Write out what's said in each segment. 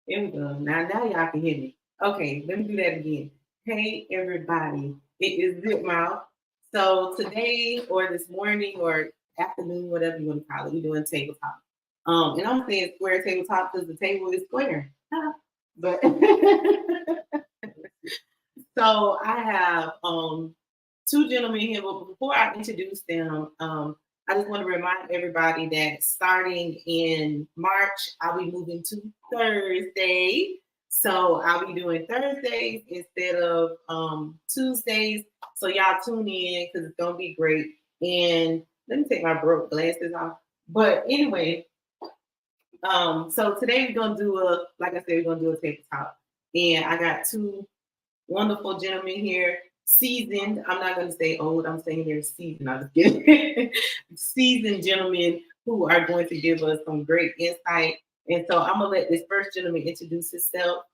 Here we go. Now y'all can hear me. Okay, let me do that again. Hey everybody, it is Zip Mouth. So today or this morning or afternoon, whatever you want to call it, we're doing tabletop. And I'm saying square tabletop because the table is square. But so I have two gentlemen here, but before I introduce them, I just want to remind everybody that starting in March, I'll be moving to Thursday. So I'll be doing Thursdays instead of Tuesdays. So y'all tune in because it's gonna be great. And let me take my broke glasses off. But anyway, so today we're gonna do like I said, we're gonna do a tabletop. And I got two wonderful gentlemen here, seasoned. I'm not going to say old. I'm saying they're seasoned. I'm just kidding. Seasoned gentlemen who are going to give us some great insight. And so I'm going to let this first gentleman introduce himself.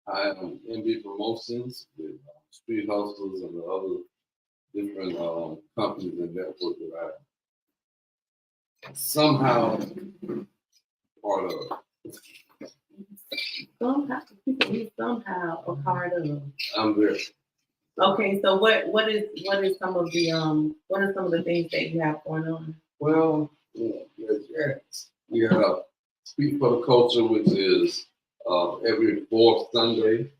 I am MB Promotions with Street Hustles and the other different companies and networks that I somehow part of. Somehow a part of. I'm there. Okay, so what is some of the things that you have going on? Well, we have Speak for the Culture, which is every fourth Sunday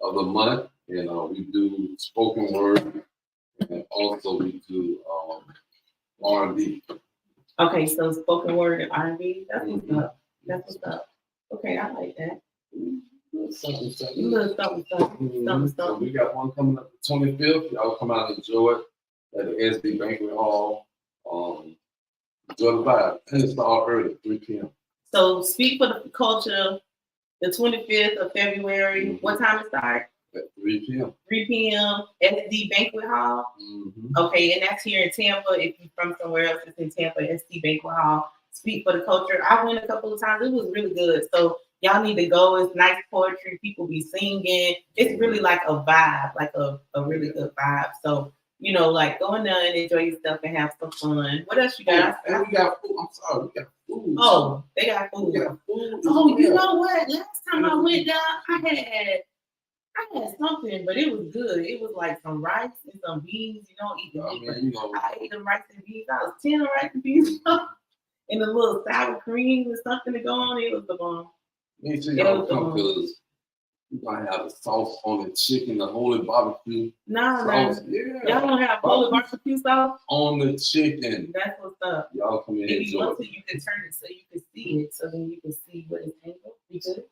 of the month, and we do spoken word, and also we do R&B. Okay, so spoken word and R&B. That's what's up. That's what's up. Okay, I like that. Something. So we got one coming up the 25th. Y'all come out and enjoy it at the SD Banquet Hall. Enjoy the vibe. And it starts early, 3 p.m. So Speak for the Culture, the 25th of February. Mm-hmm. What time it starts? At 3 p.m. 3 p.m. SD Banquet Hall. Mm-hmm. Okay, and that's here in Tampa. If you're from somewhere else, it's in Tampa, SD Banquet Hall. Speak for the Culture. I went a couple of times. It was really good. So y'all need to go. It's nice poetry. People be singing. It's really like a vibe, like a really good vibe. So, like go in there and enjoy yourself and have some fun. What else you got? And we got food. I'm sorry, we got food. Oh, they got food. We got food. Oh, you know what? Last time I went down, I had something, but it was good. It was like some rice and some beans. I ate them rice and beans. I was 10 rice and beans and a little sour cream and something to go on. It was the bomb. Make sure y'all come because we're gonna have the sauce on the chicken, the holy barbecue. Sauce. Yeah. Y'all don't have holy barbecue sauce on the chicken. That's what's up. Y'all come in and enjoy it. You can turn it so you can see it, so then you can see what it's angled. You good?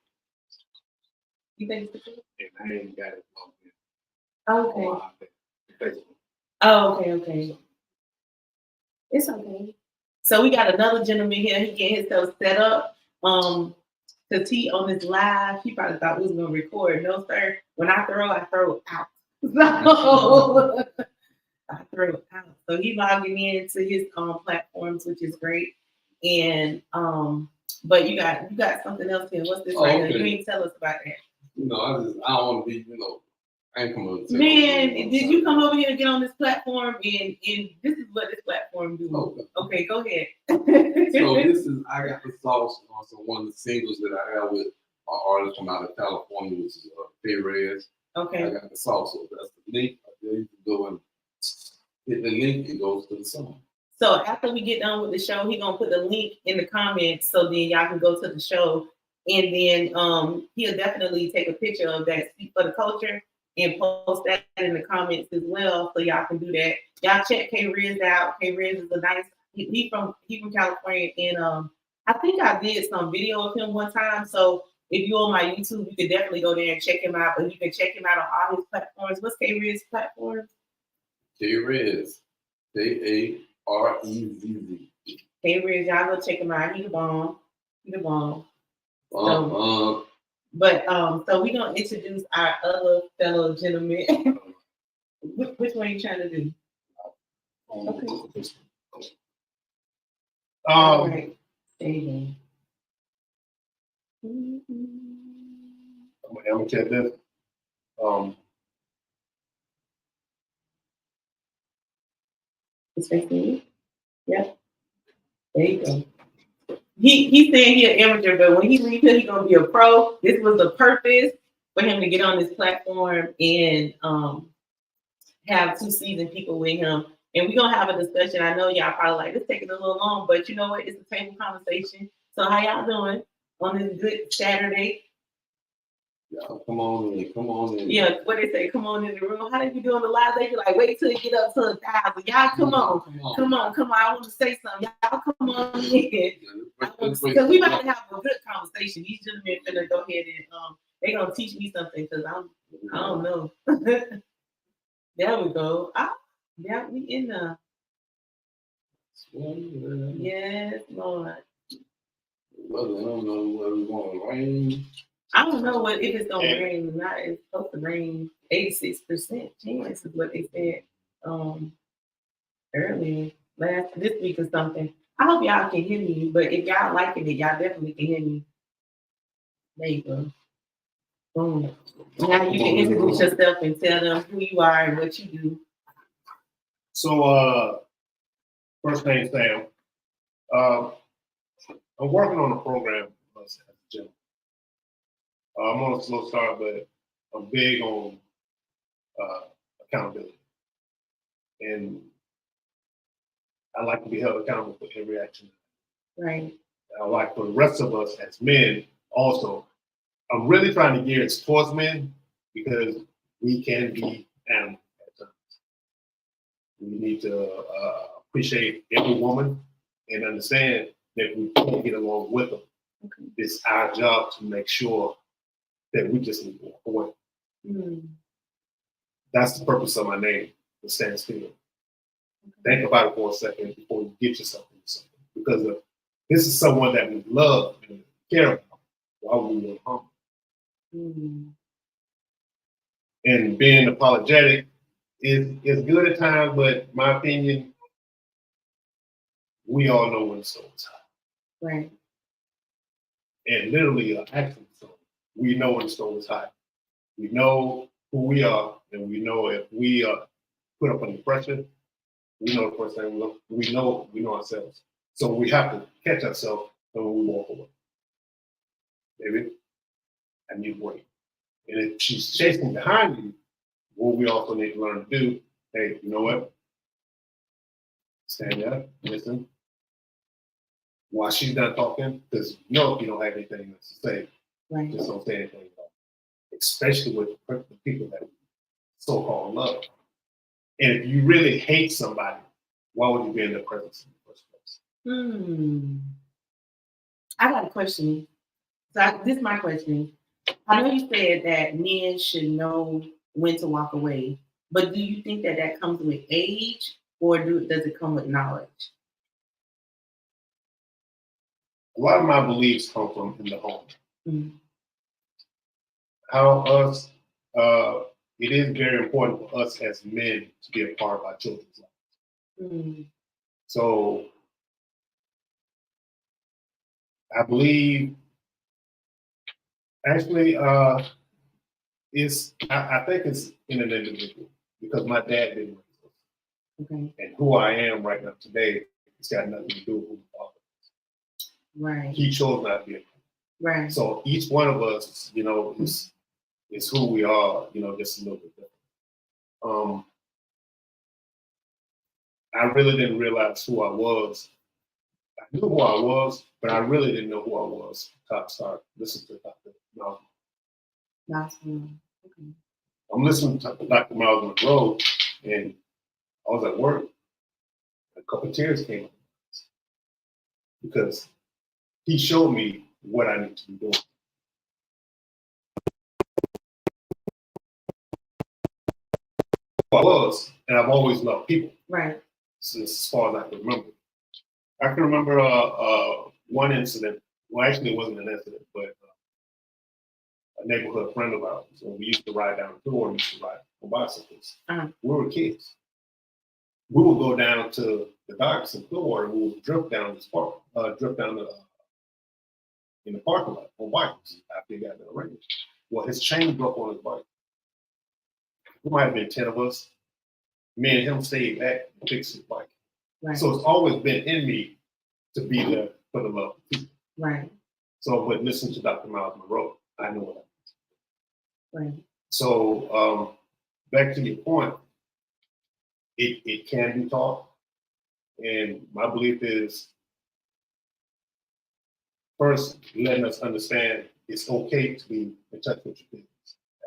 You think it's good? Yeah, I ain't got it. Okay. Oh, okay. It's okay. So we got another gentleman here. He get himself set up. Cause he on this live, he probably thought we was gonna record. No, sir. When I throw out. So I throw it out. So he logging into his platforms, which is great. And but you got something else here. What's this right here? You ain't tell us about that. I don't want to be, I ain't come over. Man, did you come over here and get on this platform? And this is what this platform do. Okay, go ahead. So I got the sauce on one of the singles that I have with an artist from out of California, which is Perez. Okay. I got the sauce, so that's the link. There you can go and hit the link. It goes to the song. So after we get done with the show, he gonna put the link in the comments so then y'all can go to the show, and then he'll definitely take a picture of that Speak for the Culture and post that in the comments as well, so y'all can do that. Y'all check K Riz out. K Riz is a nice. He from California, and I think I did some video of him one time. So if you're on my YouTube, you can definitely go there and check him out. But you can check him out on all his platforms. What's K Riz platform? K Riz, KAREZZ. K Riz, y'all go check him out. He the bomb. So we're gonna introduce our other fellow gentleman. Which one are you trying to do? Okay. All right. There you go. I'm gonna check this. It's facing you? Yep. There you go. He's saying he an amateur, but when he leaves here, he's gonna be a pro. This was the purpose for him to get on this platform and have two seasoned people with him. And we're gonna have a discussion. I know y'all probably like this taking a little long, but you know what? It's a table conversation. So how y'all doing on this good Saturday? Y'all come on in, come on in. Yeah, what they say, come on in the room. How they be doing the live? They be like, wait till it get up to 1,000. Y'all come on. Come on. I want to say something. Y'all come on in. Because we about to have a good conversation. These gentlemen finna go ahead and they gonna teach me something because I don't know. There we go. Yeah, we in the yes, Lord. Well, I don't know whether it's going to rain. I don't know what if it's gonna rain or not. It's supposed to rain 86% chance is what they said earlier this week or something. I hope y'all can hear me, but if y'all liking it, y'all definitely can hear me. There you go. Boom. Now you can introduce yourself and tell them who you are and what you do. So, first name Sam. I'm working on a program as a gym. I'm on a slow start, but I'm big on accountability. And I like to be held accountable for every action. Right. I like for the rest of us as men also. I'm really trying to gear it towards men because we can be animals at times. We need to appreciate every woman and understand that we can't get along with them. Okay. It's our job to make sure that we just need to walk away. Mm. That's the purpose of my name, the Stand Still. Okay. Think about it for a second before you get yourself into something. Because this is someone that we love and care about. Why would we want harm? Mm. And being apologetic is good at times, but my opinion, we all know when the storm is hot. Right. And literally, actually, so we know when the storm is hot. We know who we are, and we know if we are put up under pressure, we know the first thing we know ourselves. So we have to catch ourselves when we walk away. Baby, I need to wait. And if she's chasing behind you, what we also need to learn to do, hey, you know what? Stand up, listen. While she's done talking, because you know if you don't have anything else to say, right. Just don't say anything about it. Especially with the people that so-called love. And if you really hate somebody, why would you be in their presence in the first place? I got a question. So this is my question. I know you said that men should know when to walk away, but do you think that comes with age or does it come with knowledge? A lot of my beliefs come from in the home. Mm-hmm. It is very important for us as men to be a part of our children's lives. Mm-hmm. So I believe, actually, I think it's in an individual because my dad didn't raise us. Okay. And who I am right now today, it's got nothing to do with who my father is. Right. He chose not to be a man. Right. So each one of us, is who we are, just a little bit different. I really didn't realize who I was. I knew who I was, but I really didn't know who I was until I started listening to Dr. Miles Monroe. Okay. I'm listening to Dr. Miles Monroe, and I was at work. A couple of tears came up because he showed me what I need to be doing. I was, and I've always loved people. Right. Since as far as I can remember. I can remember one incident. Well, actually, it wasn't an incident, but a neighborhood friend of ours. When we used to ride down the floor, we used to ride on bicycles. Uh-huh. We were kids. We would go down to the docks and Clearwater, and we would drift down this park, in the parking lot on bikes after he got in the range. Well, his chain broke on his bike. There might have been 10 of us. Me and him stayed back and fixed his bike. Right. So it's always been in me to be there for the love of people. Right. So, but listen to Dr. Miles Monroe. I know what I mean. Right. So, back to your point, it can be taught. And my belief is, first, letting us understand it's okay to be in touch with your feelings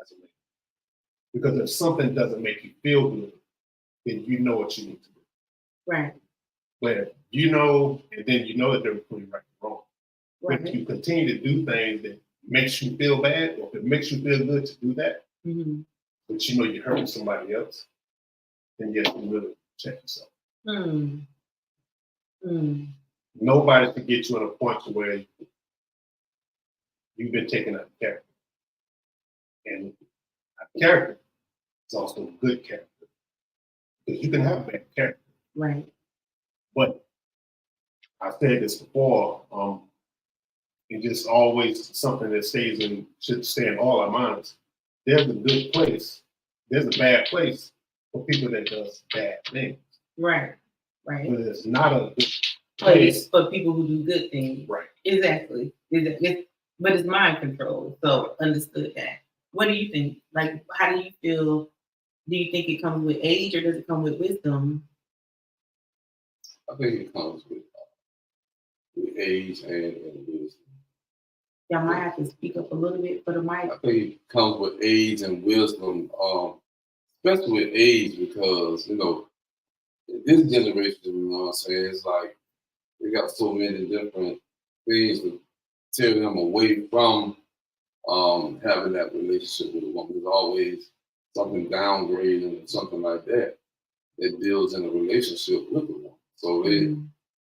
as a man. Because if something doesn't make you feel good, then you know what you need to do. Right. But you know, and then you know that they're between right and wrong. But if Right. you continue to do things that makes you feel bad, or if it makes you feel good to do that, Mm-hmm. but you know you're hurting somebody else, then you have to really check yourself. Mm. Mm. Nobody can get you at a point to where you've been taken out of character. And character is also good character. Because you can have bad character. Right. But I said this before, it's just always something that stays and should stay in all our minds. There's a good place. There's a bad place for people that does bad things. Right. Right. But it's not a good Place for people who do good things. right. Exactly. But it's mind control. So understood that. What do you think? Like, how do you feel? Do you think it comes with age or does it come with wisdom? I think it comes with age and wisdom. Y'all might have to speak up a little bit for the mic. I think it comes with age and wisdom, especially with age, because, you know, this generation, you know what I'm saying, it's like they got so many different things to tear them away from having that relationship with a woman. There's always something downgrading or something like that that deals in a relationship with a woman. So they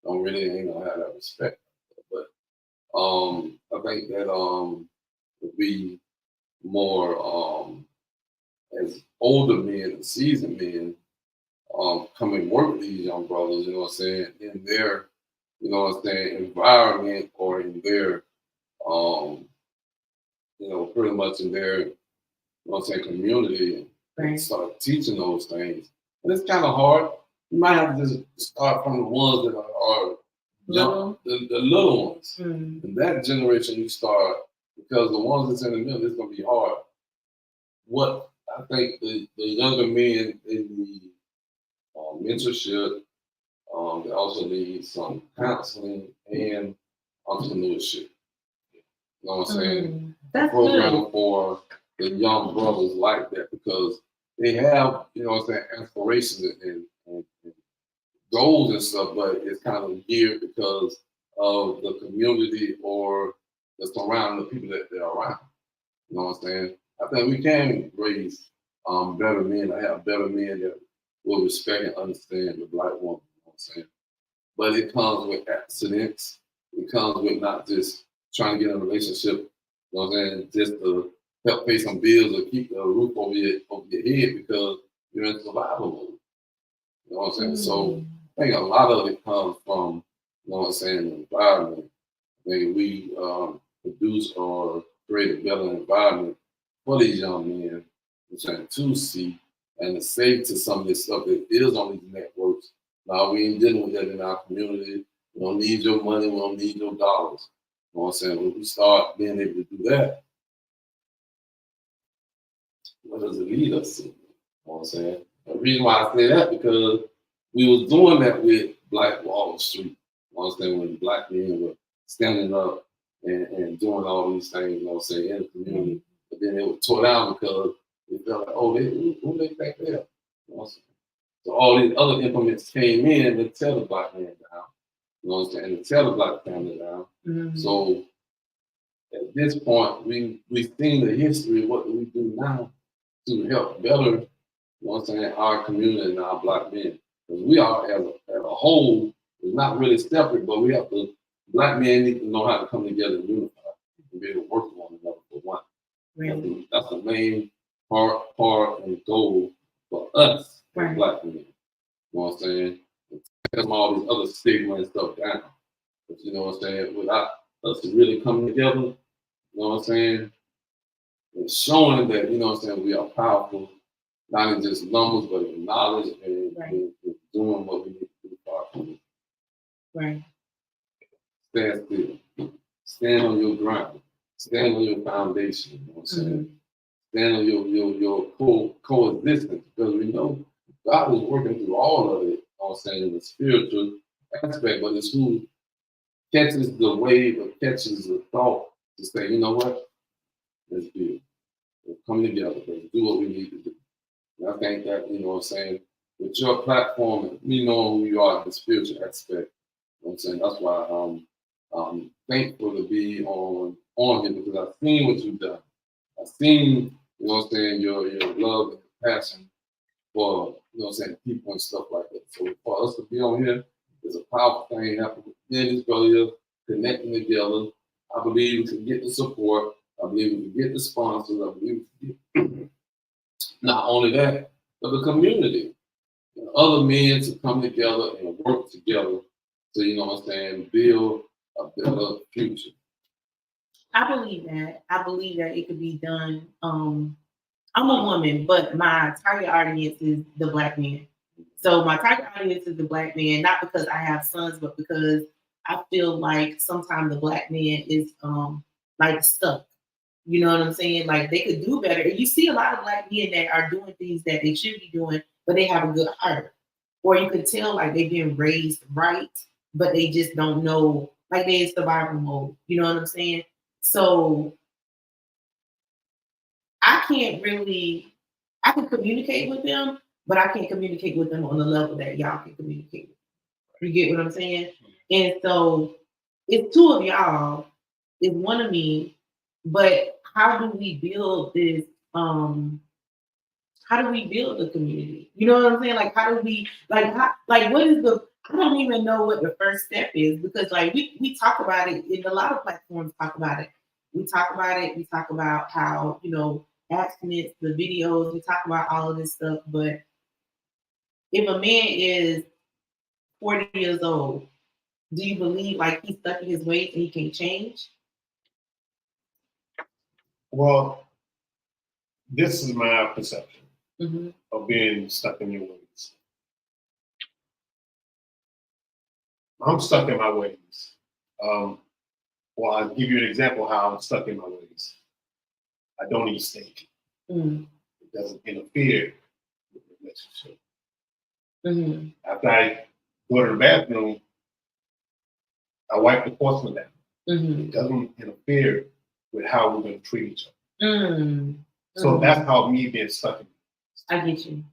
don't really ain't gonna have that respect. But I think that would be more as older men and seasoned men come and work with these young brothers, you know what I'm saying, in their, you know what I'm saying, environment or in their you know, pretty much in their, you know what I'm saying, community and Right. start teaching those things. And it's kind of hard. You might have to just start from the ones that are young, the little ones. Mm. In that generation, you start, because the ones that's in the middle, it's going to be hard. What I think the younger men in the mentorship, they also need some counseling and entrepreneurship. You know what I'm saying? That's Program good. for the young brothers like that, because they have, you know what I'm saying, aspirations and goals and stuff, but it's kind of geared because of the community or the surrounding, the people that they're around. You know what I'm saying? I think we can raise better men, or have better men that will respect and understand the Black woman. You know what I'm saying? But it comes with accidents. It comes with not just trying to get in a relationship, you know what I'm saying, just to help pay some bills or keep a roof over your head because you're in survival mode. You know what I'm saying? So I think a lot of it comes from, you know what I'm saying, the environment. I think we produce or create a better environment for these young men, you know what I'm saying, to see and to say to some of this stuff that is on these networks. Now, we ain't dealing with that in our community. We don't need your money. We don't need your dollars. You know what I'm saying? When we start being able to do that, what does it lead us to? You know what I'm saying? The reason why I say that, because we was doing that with Black Wall Street. You know what I'm saying? When Black men were standing up and doing all these things, you know what I'm saying, in the community. But then they were tore down because they felt like, oh, who they think they are? You know what I'm saying? So all these other implements came in to tell the Black man down. You know what I'm saying? And to tell the Black family down. Mm-hmm. So at this point, we've seen the history. What do we do now to help better, you know what I'm saying, our community and our Black men? Because we are, as a whole, it's not really separate, but we have to, Black men need to know how to come together and unify and be able to work with one another for one. Right. That's the main part and goal for us, Right. Black men. You know what I'm saying? Take all these other stigma and stuff down. But you know what I'm saying? Without us really coming together, you know what I'm saying? And showing that, you know what I'm saying, we are powerful, not in just numbers, but in knowledge and, Right. and doing what we need to do for our community. Right. stand still. Stand on your ground. Stand on your foundation. You know what I'm saying? Stand on your coexistence, because we know God is working through all of it. You know what I'm saying, in the spiritual aspect, but it's who catches the wave or catches the thought to say, you know what, let's do it. Let's come together. Let's do what we need to do. And I think that, you know what I'm saying, with your platform and me knowing who you are in the spiritual aspect, you know what I'm saying, that's why I'm thankful to be on here, because I've seen what you've done. I've seen, you know what I'm saying, your love and passion for, you know what I'm saying, people and stuff like that. So for us to be on here is a powerful thing happening with this brother connecting together. I believe we can get the support. I believe we can get the sponsors. I believe we can get not only that, but the community. You know, other men to come together and work together to, you know what I'm saying, build a better future. I believe that. I believe that it could be done. I'm a woman, but my target audience is the Black man. So my target audience is the Black man, not because I have sons, but because I feel like sometimes the Black man is like stuck. You know what I'm saying? Like they could do better. You see a lot of Black men that are doing things that they should be doing, but they have a good heart. Or you could tell like they've been raised right, but they just don't know, like they're in survival mode. You know what I'm saying? So I can communicate with them, but I can't communicate with them on the level that y'all can communicate with. You get what I'm saying? And so it's two of y'all, it's one of me, but how do we build this? How do we build the community? You know what I'm saying? Like, how do we, what is I don't even know what the first step is, because like we talk about it, and a lot of platforms talk about it. We talk about how, you know, abstinence, the videos, we talk about all of this stuff. But if a man is 40 years old, do you believe like he's stuck in his ways and he can't change? Well, this is my perception Mm-hmm. of being stuck in your ways. I'm stuck in my ways. Well, I'll give you an example of how I'm stuck in my ways. I don't eat steak. Mm-hmm. It doesn't interfere with the relationship. Mm-hmm. After I go to the bathroom, I wipe the porcelain down. Mm-hmm. It doesn't interfere with how we're going to treat each other. Mm-hmm. So that's how me being stuck in. I get you.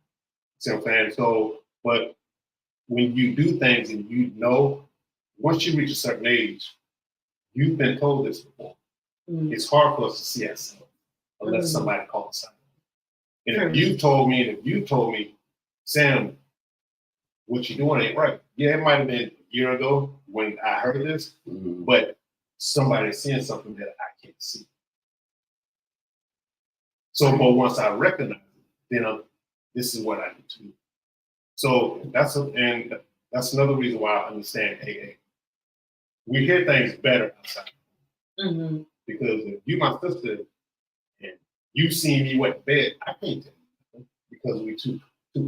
See what I'm saying? So, but when you do things and you know, once you reach a certain age, you've been told this before. Mm-hmm. It's hard for us to see ourselves unless somebody calls us out. And if you told me, Sam, what you're doing ain't right. Yeah, it might have been a year ago when I heard this, but somebody's seeing something that I can't see. So, but once I recognize it, then this is what I need to do. So that's another reason why I understand AA. We hear things better outside. Mm-hmm. Because if you my sister and you see me wet in bed, I can't tell you because we're too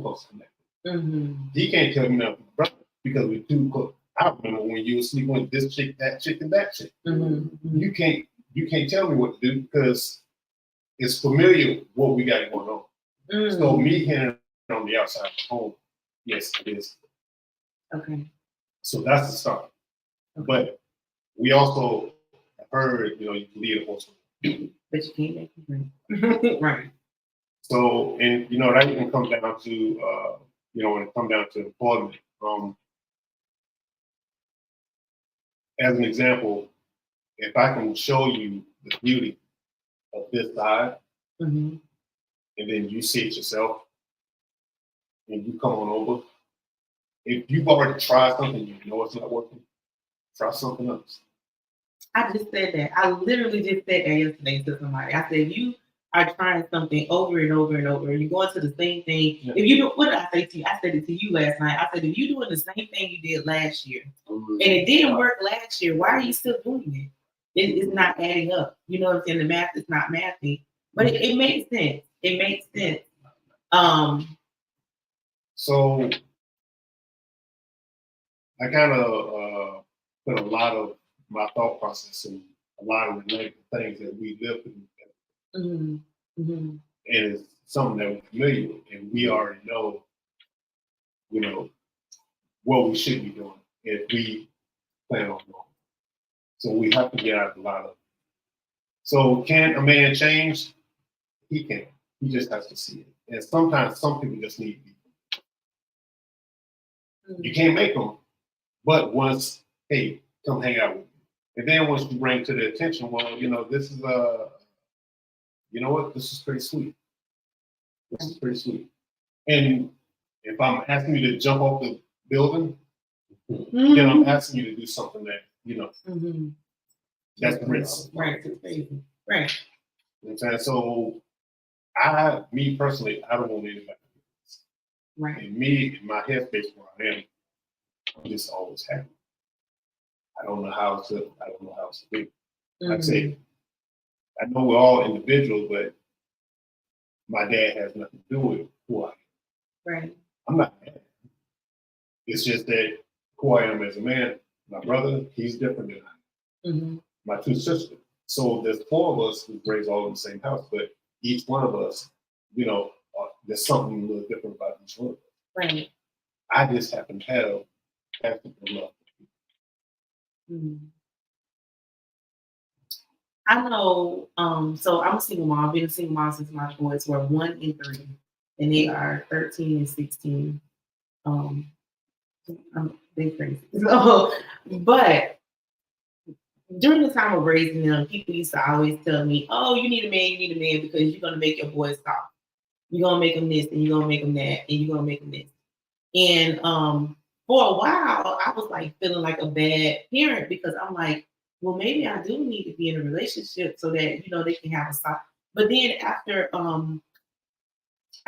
close connected. Mm-hmm. He can't tell me nothing, brother, because we're too close. I remember when you were sleeping with this chick, and that chick. Mm-hmm. You can't tell me what to do because it's familiar what we got going on. Mm-hmm. So me hearing on the outside of the home, yes, it is. Okay. So that's the start. Okay. But we also heard, you can lead a horse. But you can't make it drink. Right. So, and that even comes down to, when it comes down to employment. As an example, if I can show you the beauty of this side, and then you see it yourself, and you come on over, if you've already tried something, you know it's not working, try something else. I just said that. I literally just said that yesterday to somebody. I said, you are trying something over and over and over. You're going to the same thing. Yeah. If you do, what did I say to you? I said it to you last night. I said, if you're doing the same thing you did last year, and it didn't work last year, why are you still doing it? It's not adding up. You know what I'm saying? The math is not mathing. But it makes sense. It makes sense. So I kind of put a lot of my thought process and a lot of the negative things that we live through. Mm-hmm. Mm-hmm. And it's something that we're familiar with, and we already know, what we should be doing if we plan on going. So we have to get out a lot of it. So can a man change? He can. He just has to see it. And sometimes some people just need people. You can't make them, but once, hey, come hang out with me. And then once you bring to their attention, well, this is this is pretty sweet. This is pretty sweet. And if I'm asking you to jump off the building, then I'm asking you to do something that, Mm-hmm. that's risk. Right. Right. You know what I'm saying? So me personally, I don't want anybody to do this. Right. And me, in my headspace where I am, I'm just always happy. I don't know how to be. Like I say, I know we're all individuals, but my dad has nothing to do with who I am. Right. I'm not mad. It's just that who I am as a man, my brother, he's different than I am. Mm-hmm. My two sisters. So there's four of us who raised all in the same house, but each one of us, there's something a little different about each one of us. Right. I just happen to have passion for love. Mm-hmm. I know, so I'm a single mom. I've been a single mom since my boys were 1 and 3, and they are 13 and 16. They're crazy. So, but during the time of raising them, people used to always tell me, "Oh, you need a man because you're gonna make your boys talk. You're gonna make them this, and you're gonna make them that, and you're gonna make them this." And for a while, I was like feeling like a bad parent because I'm like, well, maybe I do need to be in a relationship so that they can have a stop. But then after, I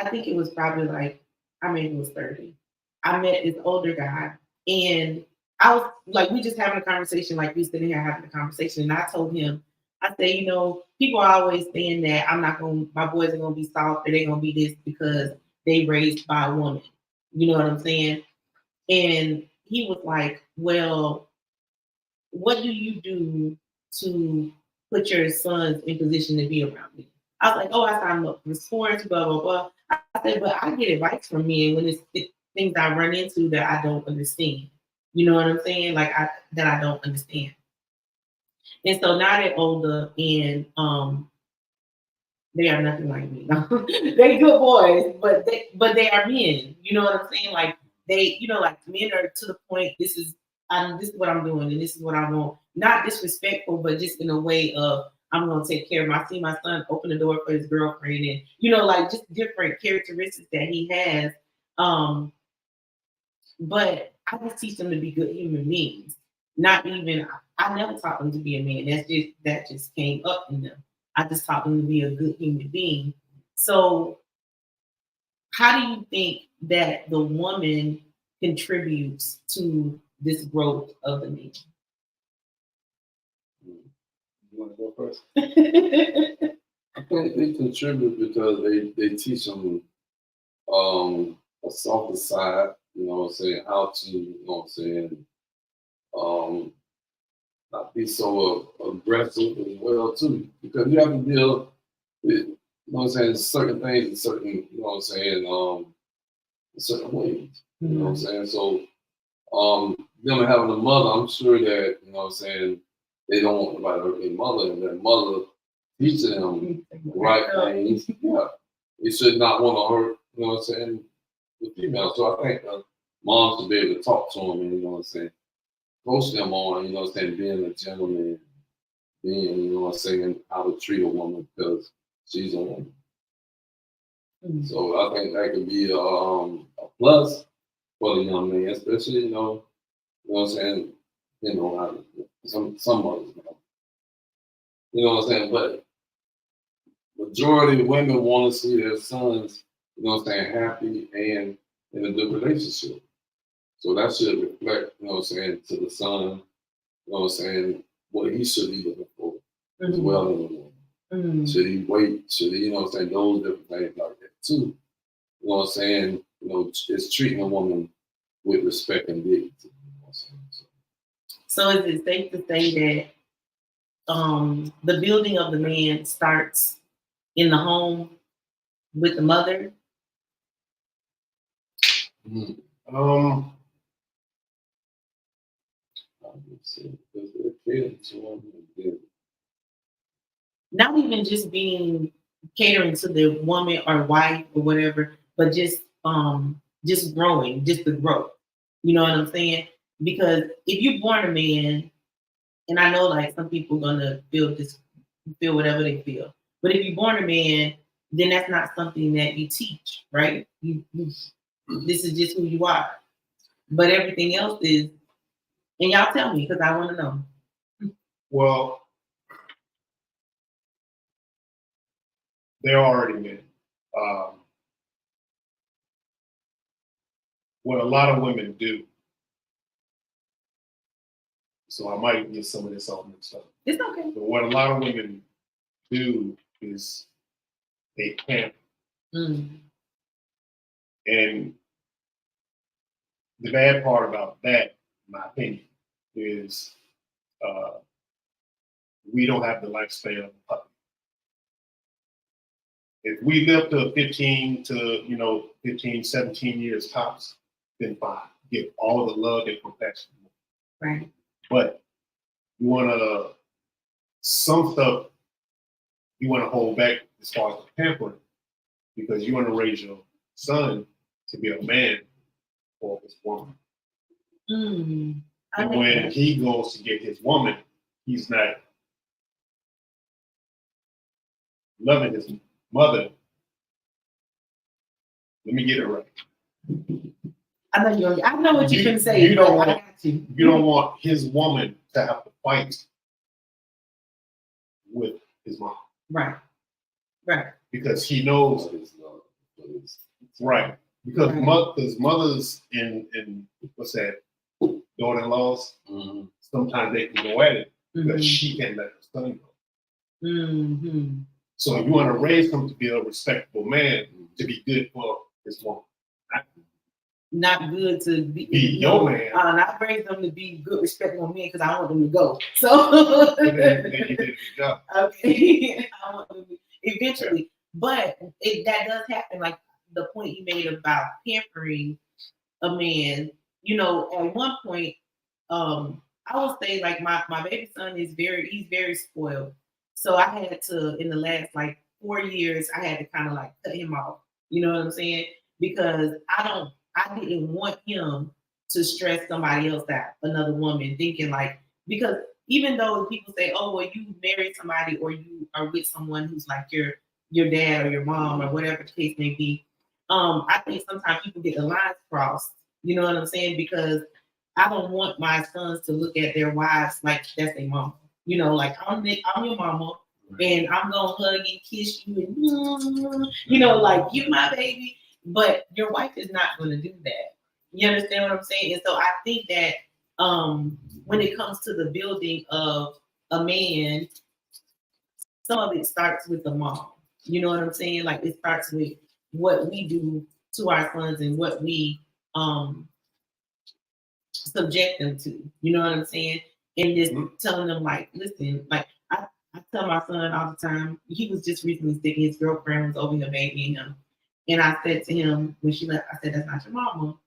think it was probably like it was 30. I met this older guy, and I was like, we just having a conversation, like we sitting here having a conversation, and I told him, I said, people are always saying that my boys are gonna be soft or they're gonna be this because they raised by a woman. You know what I'm saying? And he was like, well, what do you do to put your sons in position to be around me? I was like, oh, I signed up for sports, blah, blah, blah. I said, but I get advice from men when it's things I run into that I don't understand. You know what I'm saying? Like that I don't understand. And so now they're older and they are nothing like me. They good boys, but they are men. You know what I'm saying? Like they, like men are to the point. This is what I'm doing, and this is what I want. Not disrespectful, but just in a way of I'm gonna take care of him. I see my son open the door for his girlfriend, and like just different characteristics that he has. But I just teach them to be good human beings. Not even I never taught them to be a man. That just came up in them. I just taught them to be a good human being. So how do you think that the woman contributes to this growth of the man? You want to go first? I think they contribute because they teach them a softer side, how to, not be so aggressive as well too, because you have to deal with, certain things in certain, in certain ways. You know what I'm saying? So them having a mother, I'm sure that, they don't want nobody to hurt their mother, and their mother teaching them the right things. Yeah. They should not want to hurt, the female. So I think moms should be able to talk to them and, coach them on, being a gentleman, being, how to treat a woman because she's a woman. Mm-hmm. So I think that could be a plus for the young man, especially, some mothers, but majority of women want to see their sons, happy and in a good relationship. So that should reflect, to the son, what he should be looking for as well in a woman. Mm-hmm. Should he wait? Should he, those different things like that too. It's treating a woman with respect and dignity. So is it safe to say that the building of the man starts in the home with the mother? Mm. Um, I would say, because they're kids, so I'm gonna give it. Not even just being catering to the woman or wife or whatever, but just growing, just the growth. You know what I'm saying? Because if you're born a man, and I know like some people gonna feel whatever they feel, but if you're born a man, then that's not something that you teach, right? This is just who you are. But everything else is, and y'all tell me because I want to know. well, they're already men. What a lot of women do, so I might get some of this all mixed up. It's okay. But what a lot of women do is they pamper. Mm. And the bad part about that, in my opinion, is we don't have the lifespan of a puppy. If we live to 15 to 15, 17 years tops, then fine. Get all the love and protection. Right. But you wanna some stuff you wanna hold back as far as the pampering because you wanna raise your son to be a man or his woman. Mm. I And like when that. he goes to get his woman, he's not loving his mother. Let me get it right. I know what you're You- gonna say. you don't but I want- got you. You don't want his woman to have to fight with his mom Right. Right. because he knows What is love? What is- right. Because Right. mothers and what's that, daughter-in-laws, Mhm. sometimes they can go at it because Mhm. she can't let her son go. Mhm. So you want to raise him to be a respectable man, to be good for his woman. Not good to be Your man. Not raise them to be good, respectable men because I want them to go. So Then you did a good job. okay, I want them to eventually, but that does happen. Like the point you made about pampering a man. At one point, I would say like my baby son he's very spoiled. So I had to in the last like 4 years, I had to kind of like cut him off. You know what I'm saying? Because I didn't want him to stress somebody else out, another woman, thinking like because even though people say, oh well, you married somebody or you are with someone who's like your dad or your mom or whatever the case may be, I think sometimes people get the lines crossed. You know what I'm saying? Because I don't want my sons to look at their wives like that's their mama. Like I'm your mama, and I'm gonna hug and kiss you and like you my baby. But your wife is not gonna do that. You understand what I'm saying? And so I think that when it comes to the building of a man, some of it starts with the mom. You know what I'm saying? Like it starts with what we do to our sons and what we subject them to. You know what I'm saying? And just telling them like, listen, like I tell my son all the time. He was just recently sick. His girlfriend was over here babying him, and I said to him when she left, I said, "That's not your mama.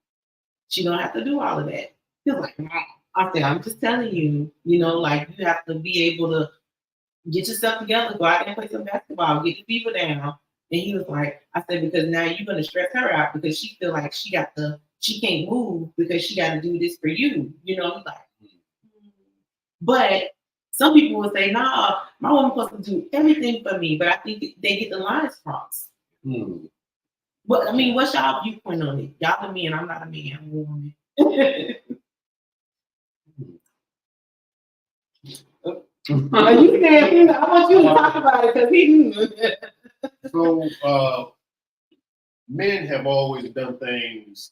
She don't have to do all of that." He was like, "Mom." I said, "I'm just telling you. Like you have to be able to get yourself together, go out there and play some basketball, get the people down." And he was like, I said, because now you're gonna stress her out because she feel like she can't move because she got to do this for you. He's like, but some people would say, nah, my woman's supposed to do everything for me, but I think they get the lines crossed. Hmm. But I mean, what's y'all viewpoint on it? Y'all a man, I'm not a man, I'm a woman. You said, I want you to talk about it because he. So men have always done things.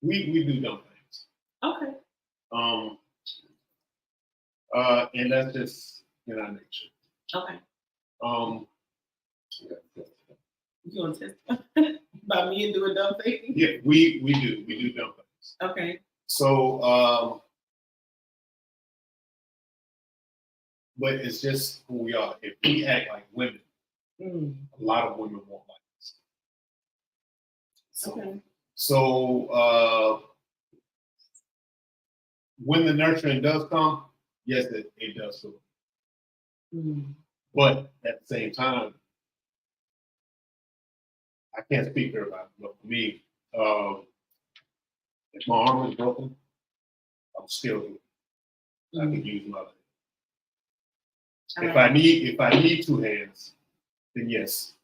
We do dumb things. Okay. And that's just in our nature. Okay. Yeah. You want to test about me and doing dumb things? Yeah, we do dumb things. Okay. So but it's just who we are. If we act like women, a lot of women won't like us. Okay. So when the nurturing does come, yes, it does feel. But at the same time, I can't speak for everybody, but for me, if my arm is broken, I'm still here. I can use my leg. If I need two hands, then yes,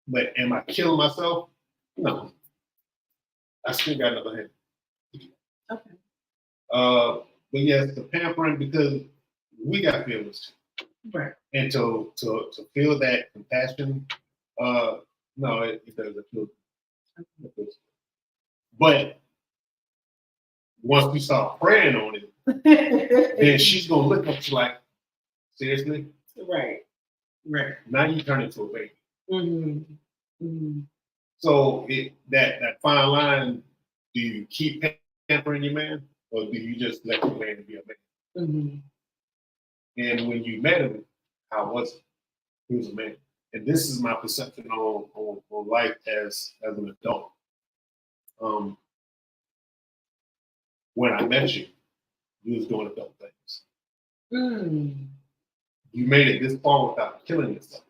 But am I killing myself? No. I still got another hand. Okay. But yes, the pampering, because we got feelings too. Right. And to feel that compassion, no, it doesn't feel. But once we start praying on it, then she's gonna look at you like, seriously? Right. Right. Now you turn into a baby. Mm-hmm. So that fine line, do you keep pampering your man, or do you just let your man be a man? And when you met him, how was it? He was a man. And this is my perception on life as an adult. When I met you, you was doing adult things. You made it this far without killing yourself.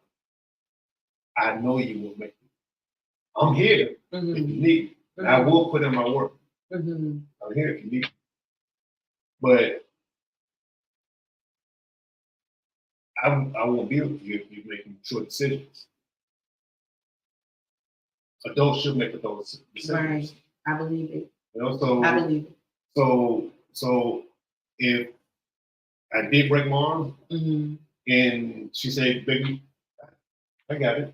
I know you will make it. I'm here if you need me. And I will put in my work. I'm here if you need me. But I won't be with you if you're making short decisions. Adults should make adult decisions. Right. I believe it. I believe it. So if I did break my arm, and she said, "Baby, I got it.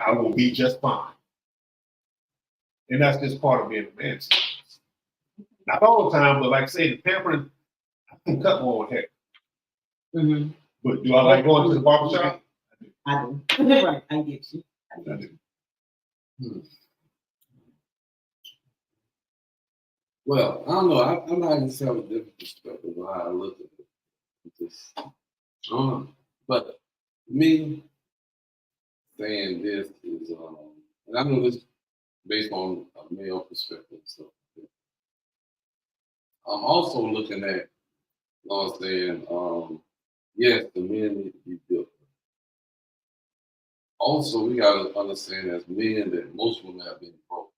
I will be just fine." And that's just part of being a man. Not all the time, but like I say, the pampering, I can cut my own hair. But do I like going to the barbershop? I do. Right, I get you. I do. Well, I don't know. I might just have a different perspective on how I look at it. But me saying this is, and I know this based on a male perspective. So I'm also looking at, you know what I'm saying, yes, the men need to be built. Also, we got to understand as men that most women have been broke.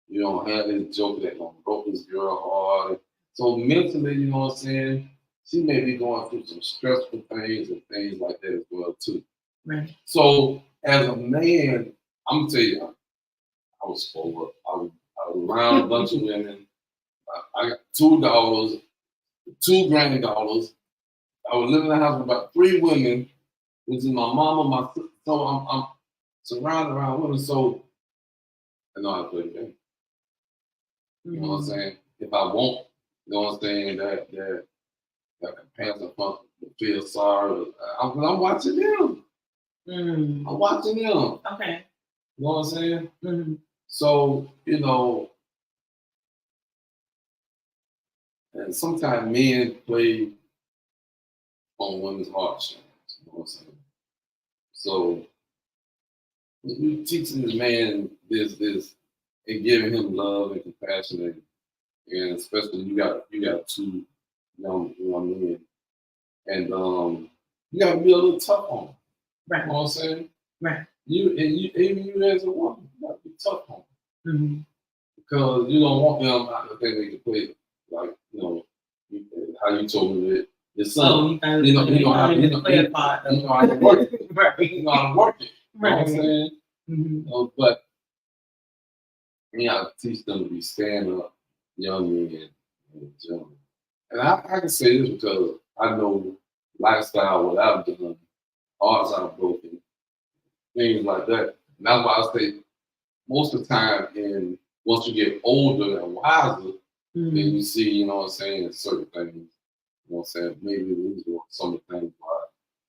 You don't have this joke that gonna broke this girl hard. So mentally, you know what I'm saying, she may be going through some stressful things and things like that as well too. Right. So as a man, I'm gonna tell you, I was spoiled. I was around a bunch of women. I got 2 daughters, 2 granddaughters. I was living in a house with about 3 women, which is my mama, my sister. So I'm surrounded around women. So I know how to play the game. You know what I'm saying? If I want, you know what I'm saying, that pants and funk feel sorry, I'm watching them. I'm watching them. Okay. You know what I'm saying? So, you know, and sometimes men play on women's heartstrings. You know what I'm saying? So, you teaching this man this and giving him love and compassion, and especially you got 2 young men, and you got to be a little tough on them. Right. You know what I'm saying? Right. Even you as a woman, you got to be tough on them. Because you don't want them out there they can play like, you know, how you told me that your son, you know how to work it. Right. You know how to work it. You know what I'm saying? But you got to teach them to be stand-up young men and gentlemen. And I can say this because I know lifestyle, what I've done, hearts I've broken, things like that. And that's why I say most of the time, once you get older and wiser, then you see, you know what I'm saying, certain things, you know what I'm saying, maybe lose some of the things why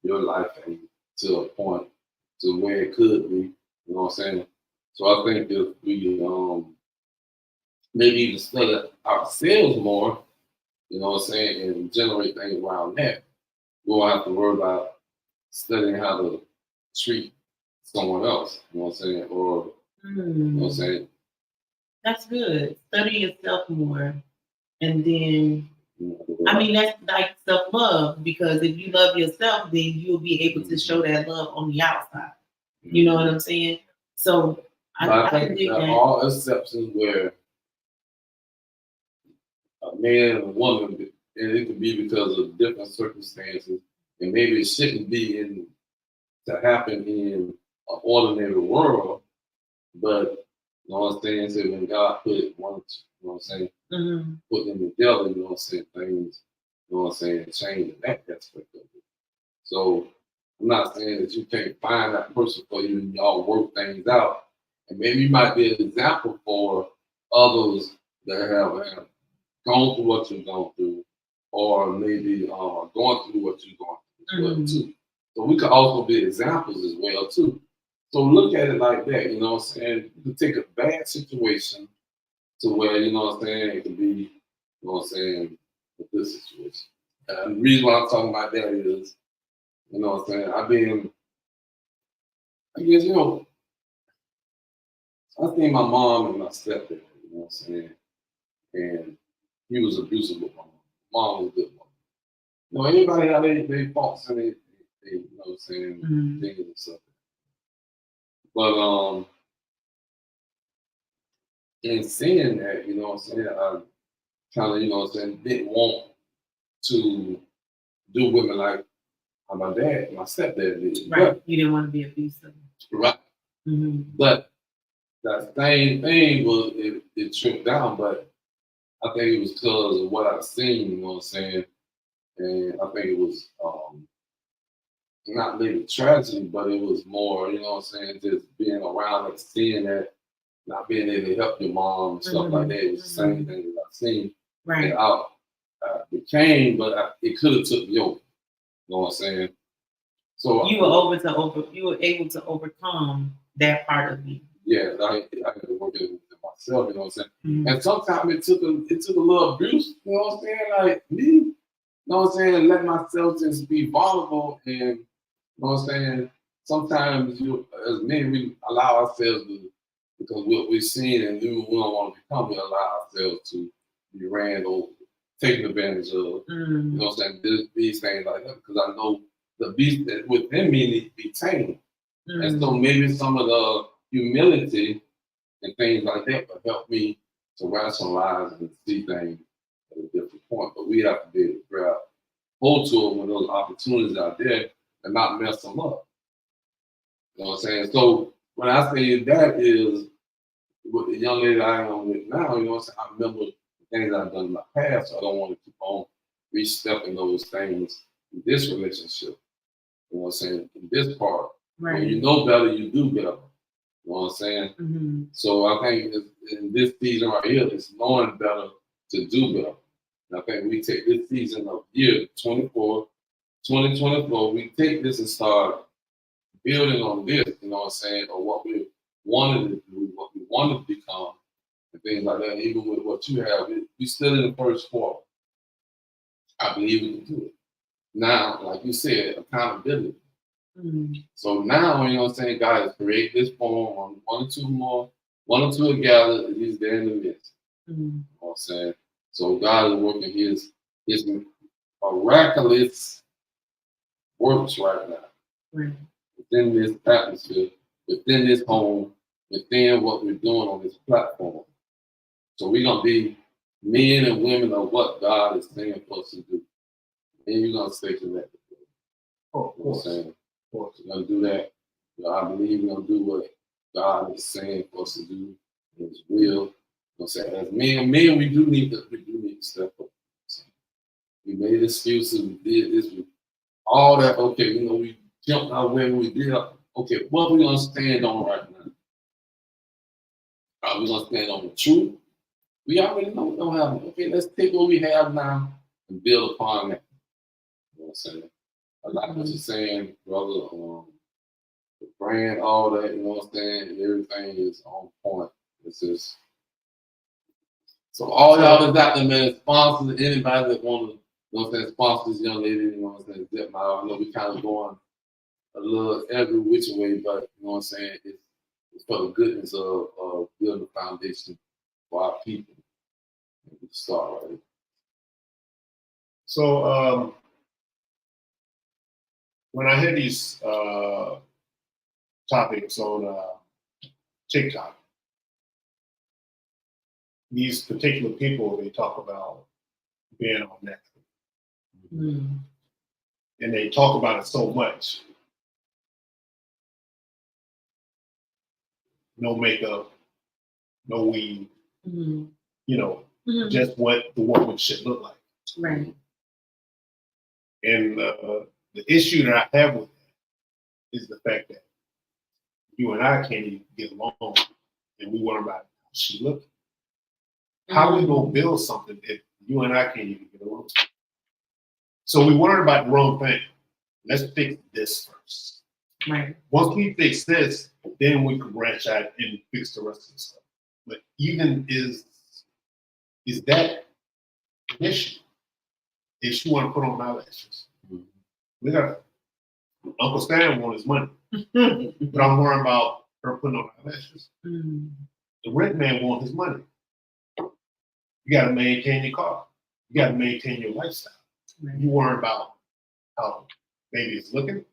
your life ain't to a point to where it could be, you know what I'm saying? So I think if we maybe even study ourselves more, you know what I'm saying, and generate things around that. We won't have to worry about studying how to treat someone else, you know what I'm saying, or, you know what I'm saying. That's good. Study yourself more. And then, You I know, mean, that's like self love because if you love yourself, then you'll be able to show that love on the outside. You know what I'm saying? So but I I can think dig there that. are exceptions where a man and a woman, and it could be because of different circumstances, and maybe it shouldn't be in to happen in an ordinary world, but you know what I'm saying? So when God put one, you know what I'm saying, put them together, you know what I'm saying, things, you know what I'm saying, change in that aspect of it. So I'm not saying that you can't find that person for you and y'all work things out. And maybe you might be an example for others that have gone through what you've gone through, or maybe going through what you're going through as well too. So we could also be examples as well too. So look at it like that, you know what I'm saying? You could take a bad situation to where, you know what I'm saying, it could be, you know what I'm saying, a good situation. And the reason why I'm talking about that is, you know what I'm saying, I guess, you know, I seen my mom and my stepdad, you know what I'm saying, and he was abusive with my mom. Mom was a good mom. You know, anybody have they faults and they, you know what I'm saying, things and stuff. But in seeing that, you know what I'm saying, I kind of, you know what I'm saying, didn't want to do women like how my dad, my stepdad did. Right. You didn't want to be abusive. Right. But that same thing was, it tripped down, but I think it was because of what I've seen, you know what I'm saying? And I think it was not maybe tragedy, but it was more, you know what I'm saying, just being around and seeing that, not being able to help your mom and stuff like that. It was the same thing that I've seen. Right. And I became, but it could have took me over. You know what I'm saying? So you were able to overcome that part of you. Yeah, I had to work it with myself, you know what I'm saying? And sometimes it took a little abuse, you know what I'm saying? Like me, you know what I'm saying, let myself just be vulnerable and you know what I'm saying? Sometimes you as men we allow ourselves to, because what we've seen and we don't want to become, we allow ourselves to be ran over, taken advantage of, you know what I'm saying? These things like that, because I know the beast that within me needs to be tamed. And so maybe some of the humility and things like that will help me to rationalize and see things at a different point. But we have to be able to grab hold to it when those opportunities are there and not mess them up. You know what I'm saying? So when I say that is with the young lady I am with now, you know what I'm saying? I remember the things I've done in my past, so I don't want to keep on re-stepping those things in this relationship. You know what I'm saying? In this part. Right. When you know better, you do better. You know what I'm saying? So I think in this season right here, it's knowing better to do better. And I think we take this season of year 2024, we take this and start building on this, you know what I'm saying, or what we wanted to do, what we wanted to become, and things like that. Even with what you have, we still in the first quarter. I believe we can do it. Now, like you said, accountability. So now, you know what I'm saying, God has created this poem on one or two together, he's there in the midst. You know what I'm saying? So God is working his miraculous works right now. Within this atmosphere, within this home, within what we're doing on this platform. So we're gonna be men and women of what God is saying for us to do. And you're gonna stay connected. Of course. You know what I'm saying? We're gonna do that. You know, I believe we're gonna do what God is saying for us to do. His will. You know what I'm saying? As men, we do need to step up. So we made excuses, we did this, all that. Okay, you know, we jumped our way, we did. Okay, what we gonna stand on right now? Are we gonna stand on the truth? We already know we don't have it. Okay, let's take what we have now and build upon that. You know what I'm saying? Like what you're saying, brother, the brand, all that, you know what I'm saying? Everything is on point. It's just So all y'all that's out there, man, sponsors, anybody that want to, you know what I'm saying, sponsor this young lady, you know what I'm saying, Zip Mile. I know we kind of going a little every which way, but you know what I'm saying, it's for the goodness of building a foundation for our people. We start right. So when I hear these topics on TikTok, these particular people, they talk about being on Netflix. Mm. And they talk about it so much. No makeup, no weave, Mm. you know, Mm. just what the woman should look like. Right. And the issue that I have with that is the fact that you and I can't even get along, and we worry about how she looks. How we gonna build something if you and I can't even get along? So we worried about the wrong thing. Let's fix this first. Right. Once we fix this, then we can branch out and fix the rest of the stuff. But even is that an issue? If she want to put on eyelashes, we got Uncle Stan want his money, but I'm worried about her putting on eyelashes. Mm. The rent man want his money. You got to maintain your car. You got to maintain your lifestyle. Right. You worry about how baby is looking.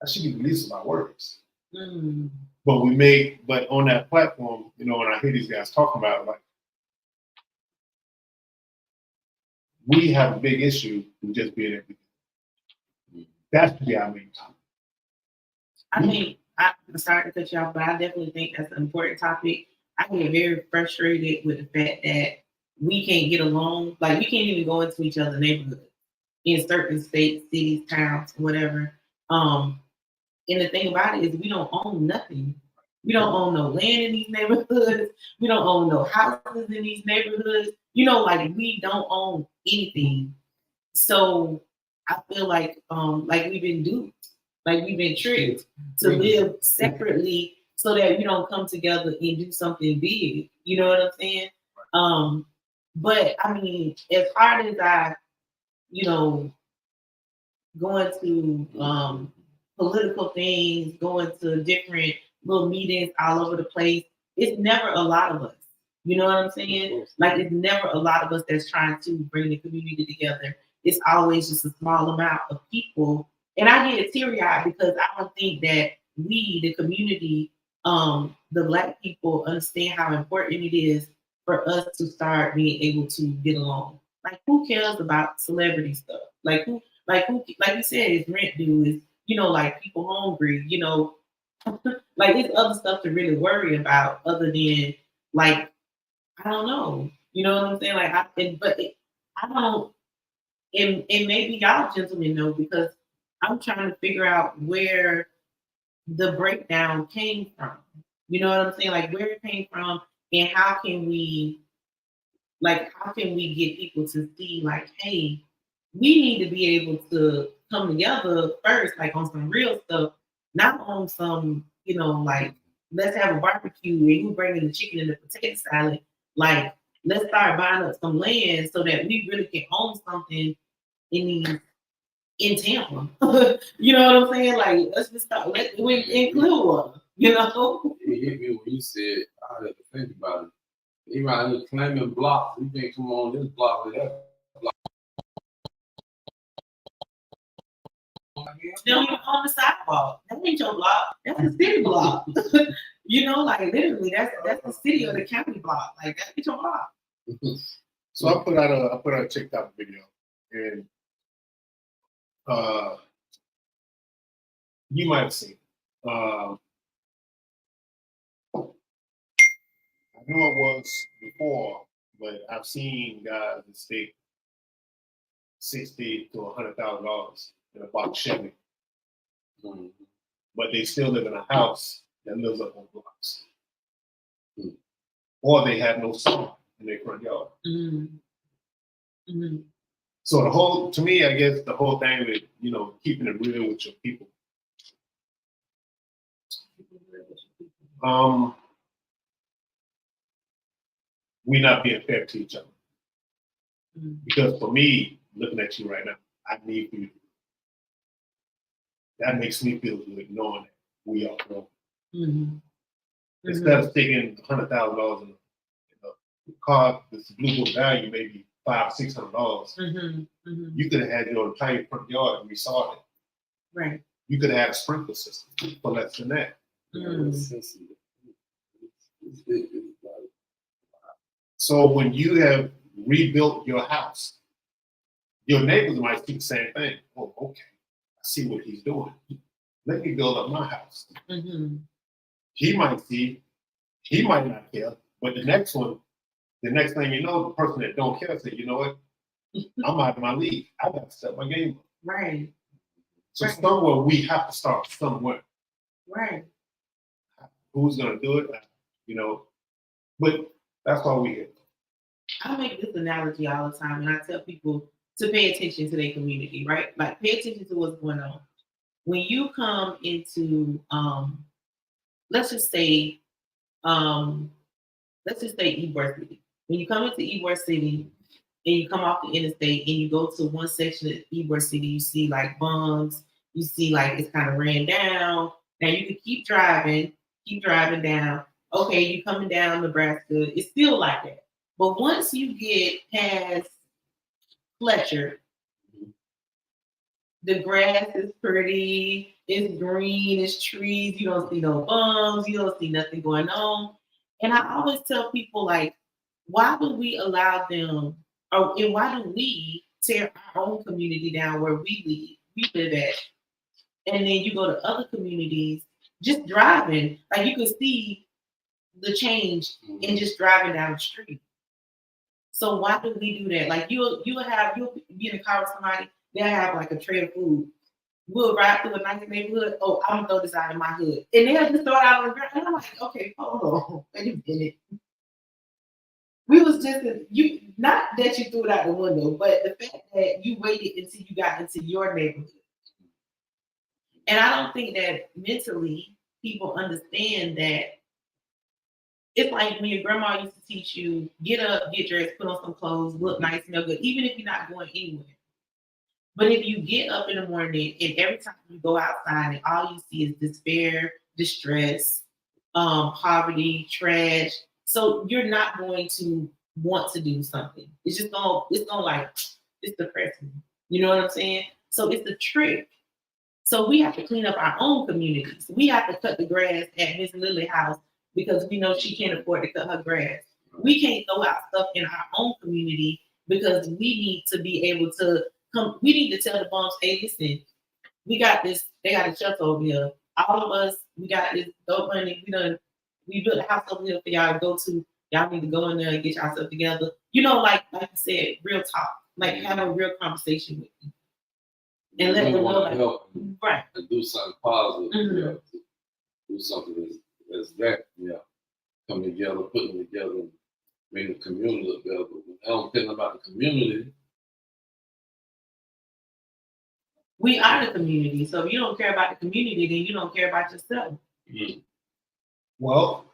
I should be the least of my worries. Mm. But on that platform, you know, when I hear these guys talking about it, like, we have a big issue with just being everything. That should be our main topic. I mean, I'm sorry to cut you off, but I definitely think that's an important topic. I get very frustrated with the fact that we can't get along. Like, we can't even go into each other's neighborhood in certain states, cities, towns, whatever. And the thing about it is we don't own nothing. We don't own no land in these neighborhoods. We don't own no houses in these neighborhoods. You know, like, we don't own anything. So I feel like we've been duped, like we've been tricked to live separately so that we don't come together and do something big. You know what I'm saying? But I mean, as hard as I, you know, going to political things, going to different little meetings all over the place, it's never a lot of us. You know what I'm saying? Like, it's never a lot of us that's trying to bring the community together. It's always just a small amount of people. And I get teary-eyed because I don't think that we, the community, the Black people, understand how important it is for us to start being able to get along. Like, who cares about celebrity stuff? Like who, like you said, is rent due, is, you know, like, people hungry, you know, like, there's other stuff to really worry about other than, like, I don't know. You know what I'm saying? Like, I don't, and maybe y'all gentlemen know, because I'm trying to figure out where the breakdown came from. You know what I'm saying? Like, where it came from, and how can we get people to see, like, hey, we need to be able to come together first, like, on some real stuff, not on some, you know, like, let's have a barbecue and you bring in the chicken and the potato salad. Like, let's start buying up some land so that we really can own something in Tampa. You know what I'm saying? Like, let's just start in Clearwater, you know? It hit me when you said, I had to think about it. He around here claiming blocks. You think, come on, this block or that block. They don't even own the sidewalk. That ain't your block. That's the city block. You know, like, literally, that's the city or the county block. Like, that ain't your block. So I put out a TikTok video, and you might have seen it. I knew it was before, but I've seen guys that stake $60,000 to $100,000 in a box Chevy, but they still live in a house that lives up on blocks, or they have no sun in their front yard. So to me, I guess the whole thing with, you know, keeping it real with your people. we're not being fair to each other. Mhm. Because for me, looking at you right now, I need you. That makes me feel good knowing that we are growing. Mhm. Instead of sticking $100,000 in a car, this blue book value maybe $500-$600. Mhm. Mhm. You could have had your entire front yard and resold it. Right. You could have had a sprinkler system for less than that. Mm. So when you have rebuilt your house, your neighbors might see the same thing. Oh, okay, I see what he's doing. Let me build up my house. Mhm. He might see, he might not care, but the next thing you know, the person that don't care say, you know what, I'm out of my league. I got to step my game up. Right. So Right. somewhere we have to start somewhere. Right. Who's gonna do it? You know, but that's all we get. I make this analogy all the time, and I tell people to pay attention to their community, right? Like, pay attention to what's going on. When you come into, let's just say, Ybor City. When you come into Ybor City and you come off the interstate and you go to one section of Ybor City, you see like bums, you see like it's kind of ran down. Now you can keep driving down. Okay, you coming down Nebraska, it's still like that. But once you get past Fletcher, the grass is pretty, it's green, it's trees, you don't see no bums, you don't see nothing going on. And I always tell people, like, why do we allow them, and why do we tear our own community down where we live at? And then you go to other communities, just driving, like you can see the change in just driving down the street. So why do we do that? Like you'll be in a car with somebody, they'll have like a tray of food. We'll ride through a nice neighborhood. Oh, I'm gonna throw this out in my hood. And they'll just throw it out on the ground. And I'm like, okay, hold on. Wait a minute. We was just you not that you threw it out the window, but the fact that you waited until you got into your neighborhood. And I don't think that mentally people understand that it's like when your grandma used to teach you, get up, get dressed, put on some clothes, look nice, smell good, even if you're not going anywhere. But if you get up in the morning and every time you go outside and all you see is despair, distress, poverty, trash, so you're not going to want to do something. It's gonna like, it's depressing. You know what I'm saying? So it's a trick. So we have to clean up our own communities. We have to cut the grass at Miss Lily's house because we know she can't afford to cut her grass. We can't throw out stuff in our own community because we need to be able to come. We need to tell the bums, hey, listen, we got this. They got a shelter over here. All of us, we got this dope money. We built a house over here for y'all to go to. Y'all need to go in there and get yourself together. You know, like you said, real talk. Like have a real conversation with you. And let them know, like, help right, and do something positive. Mhm. Yeah, do something that's that. Yeah, come together, put them together, and make the community look better. But when I don't care about the community. we are the community. So if you don't care about the community, then you don't care about yourself. Mm. Well,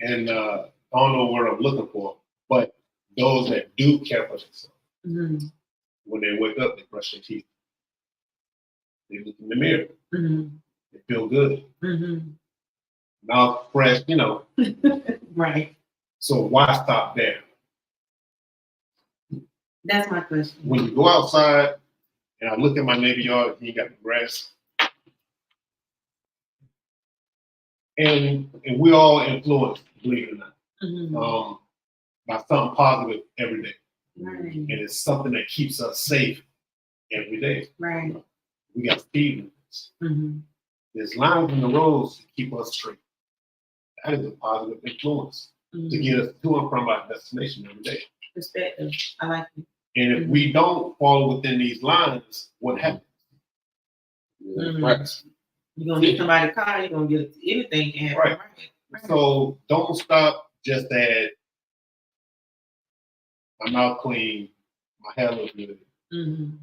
and I don't know what I'm looking for, but those that do care for themselves, Mm-hmm. when they wake up, they brush their teeth. They look in the mirror. Mm-hmm. They feel good. Mm-hmm. Mouth fresh, you know. Right. So why stop there? That's my question. When you go outside and I look at my neighbor yard, he got the grass. And we all influenced, believe it or not, Mm-hmm. by something positive every day. Right. And it's something that keeps us safe every day. Right. We got speed limits. Mm-hmm. There's lines in the roads to keep us straight. That is a positive influence to get us to and from our destination every day. Perspective. I like it. And if we don't fall within these lines, what happens? Yeah, Mhm. right. You're gonna get somebody's car, you're gonna get anything can happen. Right. So don't stop just at my mouth clean, my hair looks good. Mm-hmm.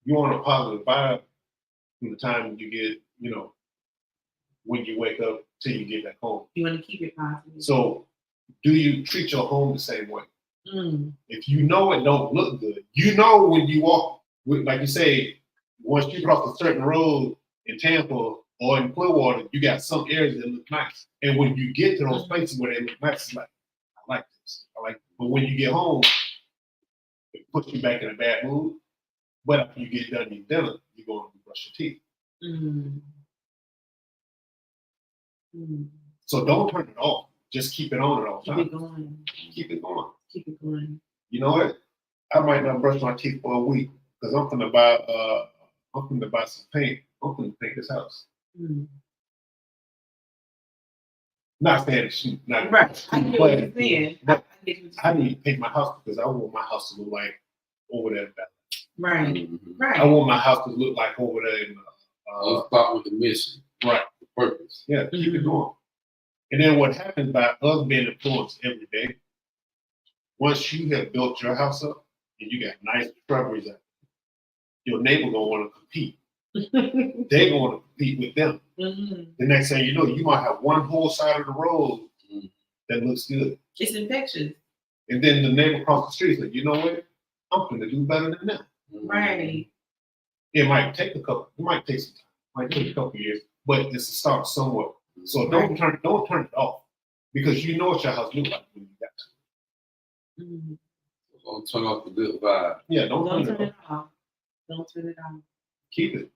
You want a positive vibe from the time you get, when you wake up till you get back home. You want to keep it positive. So do you treat your home the same way? Mm. If you know it don't look good, you know when you walk, like you say, once you cross a certain road in Tampa or in Clearwater, you got some areas that look nice. And when you get to those places where they look nice, it's like, I like this. I like it. But when you get home, it puts you back in a bad mood. But after you get done eating dinner, you're going to brush your teeth. Mm. Mm. So don't turn it off. Just keep it on at all Keep times. it going. Keep it going. Keep it going. You know what? I might not brush my teeth for a week because I'm gonna buy some paint. I'm gonna paint this house. Mm. Not saying it's not Right. I get what you're saying. but I get what you're I saying. need to paint my house because I want my house to look like over there. Right. Mhm. Right. I want my house to look like over there in Let's start with the mission, right. the purpose. Yeah, keep it Mhm. going. And then what happens by us being influenced every day, once you have built your house up and you got nice shrubberies out, your neighbor gonna want to compete. They're gonna want to compete with them. Mhm. The next thing you know, you might have one whole side of the road Mhm. that looks good. It's infectious. And then the neighbor across the street said, you know what? I'm gonna do better than them. Right. It might take some time, it might take a couple years, but it's a start somewhere. So don't turn it off because you know what your house looks like when you got to. Mhm. Don't turn off the good vibe. Yeah, don't Don't turn turn it it off. off. Don't turn it off. Keep it.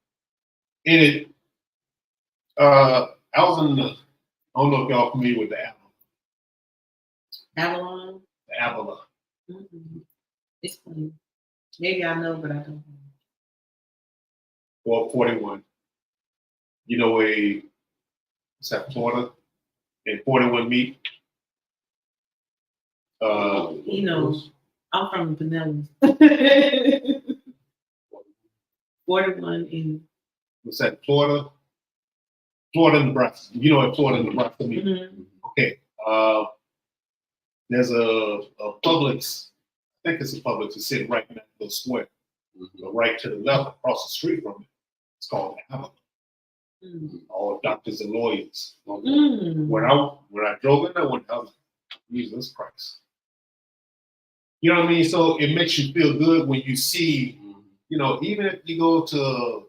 And it I was in the, I don't know if y'all familiar with the Avalon. Avila. Mm-mm. It's funny. Maybe I know, but I don't know. Or 41. You know where it's at Florida and 41 meet. He knows. I'm from Pinellas. 41 in. What's that? Florida, Nebraska. You know what Florida, Nebraska means? Mhm. Okay. There's a Publix. I think it's a Publix. It's sitting right in that little square, but right to the left, across the street from it. It's called Avila. Mm. All doctors and lawyers. Mm. When I drove in there, I was like, Jesus Christ. You know what I mean? So it makes you feel good when you see, you know, even if you go to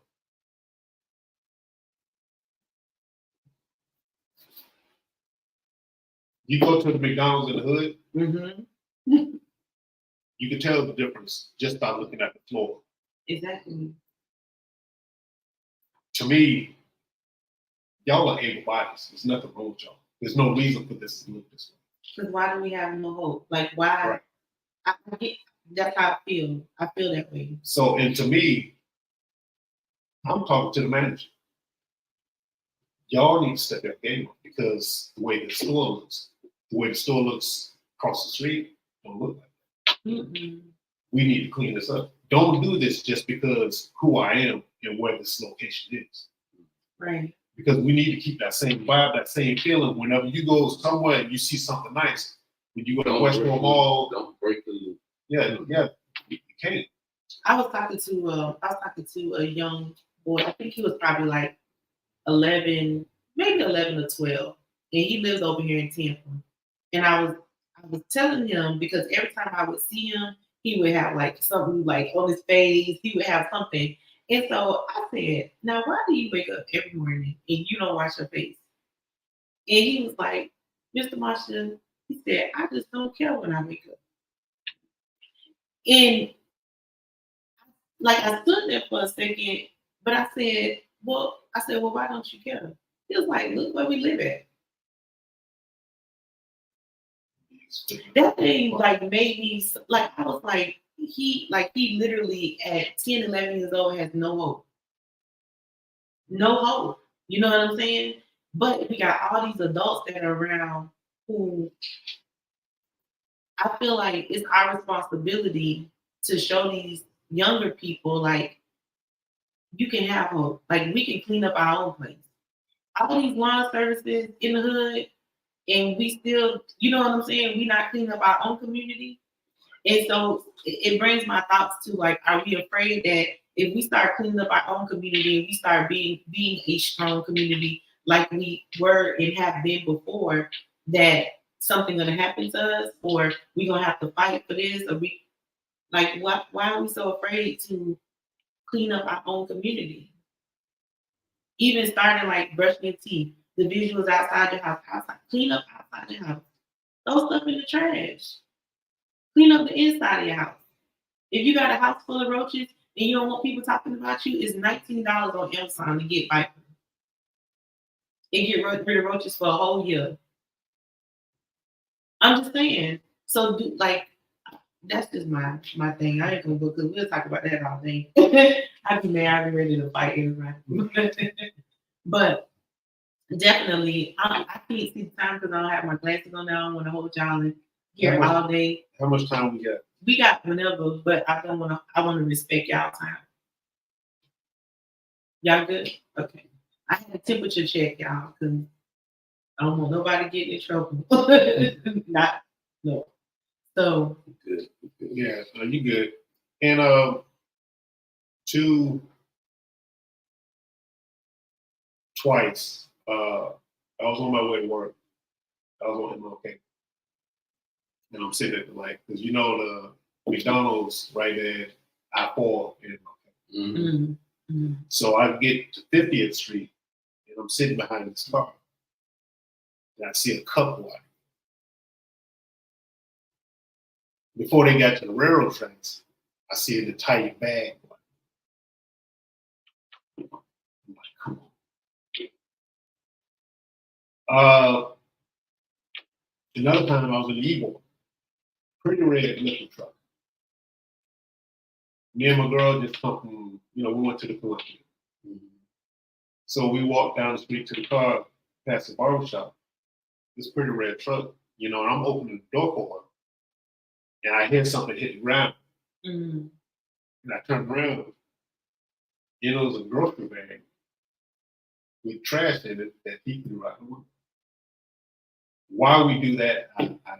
the McDonald's in the hood, Mhm. you can tell the difference just by looking at the floor. Exactly. To me, y'all are able bodies. There's nothing wrong with y'all. There's no reason for this to look this way. Because why do we have no hope? Like, why? Right. I get, that's how I feel. I feel that way. So, and to me, I'm talking to the manager. Y'all need to step your game up because the way the store looks across the street, don't look like that. Mm-mm. We need to clean this up. Don't do this just because who I am and where this location is. Right. Because we need to keep that same vibe, that same feeling. Whenever you go somewhere and you see something nice, when you go to Westboro Mall, Don't break the loop. yeah, you can't. I was talking to a young boy. I think he was probably like 11, maybe 11 or 12, and he lives over here in Tampa. And I was telling him because every time I would see him, he would have like something like on his face. He would have something, and so I said, "Now, why do you wake up every morning and you don't wash your face?" And he was like, "Mr. Marshall," he said, "I just don't care when I wake up." And like I stood there for a second, but I said, well, why don't you care? He was like, look where we live at. That thing like made me like I was like he literally at 10, 11 years old has no hope. No hope. You know what I'm saying? But we got all these adults that are around who I feel like it's our responsibility to show these younger people like you can have hope. Like we can clean up our own place. All these lawn services in the hood, and we still, you know what I'm saying? We not cleaning up our own community. And so it brings my thoughts to like, are we afraid that if we start cleaning up our own community and we start being a strong community like we were and have been before, that something gonna happen to us, or we gonna have to fight for this, or we like why are we so afraid to clean up our own community? Even starting like brushing your teeth, the visuals outside your house, outside, clean up outside your house. Throw stuff in the trash. Clean up the inside of your house. If you got a house full of roaches and you don't want people talking about you, it's $19 on Amazon to get Viper. And get rid of roaches for a whole year. I'm just saying. So do like that's just my thing. I ain't gonna go because we'll talk about that all day. I'd be mad, I'd be ready to fight everybody. But definitely, I can't see the time because I don't have my glasses on now. I want to hold y'all in here all day. How much time we got? We got whenever, but I don't want to. I want to respect y'all time. Y'all good? Okay. I had a temperature check, y'all, because I don't want nobody getting in trouble. Not no. So Good. Yeah, no, you good. And twice, I was on my way to work. I was on MLK. And I'm sitting at the light because you know the McDonald's right there, I-4 in MLK. Mm-hmm. So I get to 50th Street and I'm sitting behind this car. And I see a couple of them. Before they got to the railroad tracks, I see an entire bag. I'm like, come on. Another time I was in Eagle, pretty red liquor truck. Me and my girl just come from, we went to the Columbia. Mm-hmm. So we walked down the street to the car, past the barbershop. This pretty red truck, and I'm opening the door for her. And I hear something hit the ground. Mm-hmm. And I turned around. It was a grocery bag with trash in it that he threw out the window. Why we do that, I don't know.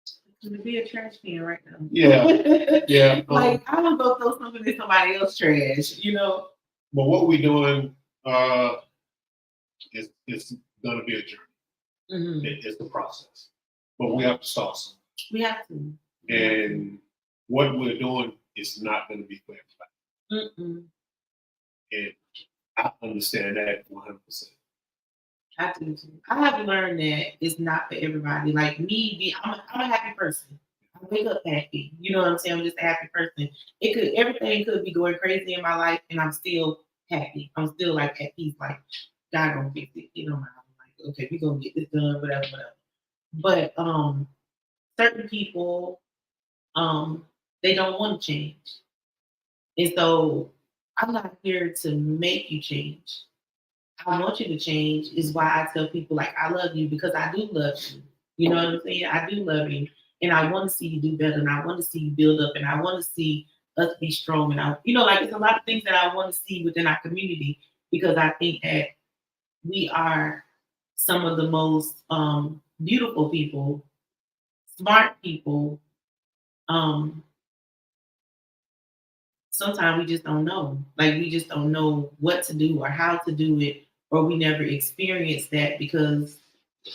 It's gonna be a trash can right now. Yeah, yeah. Like I would go throw something in somebody else's trash, But what we're doing is it's gonna be a journey. Mm-hmm. It's the process, but we have to start somewhere. We have to. And what we're doing is not going to be for everybody. Mm-mm. And I understand that 100%. I do too. I have learned that it's not for everybody. Like me, I'm a happy person. I wake up happy. You know what I'm saying? I'm just a happy person. Everything could be going crazy in my life, and I'm still happy. I'm still like at peace. Like God gonna fix it. I'm like, okay, we're gonna get this done, whatever. But certain people, they don't want to change, and so I'm not here to make you change. I want you to change is why I tell people like I love you because I do love you. You know what I'm saying? I do love you. And I want to see you do better and I want to see you build up and I want to see us be strong. And it's a lot of things that I want to see within our community because I think that we are some of the most beautiful people, smart people. Sometimes we just don't know. Like we just don't know what to do or how to do it. Or we never experienced that because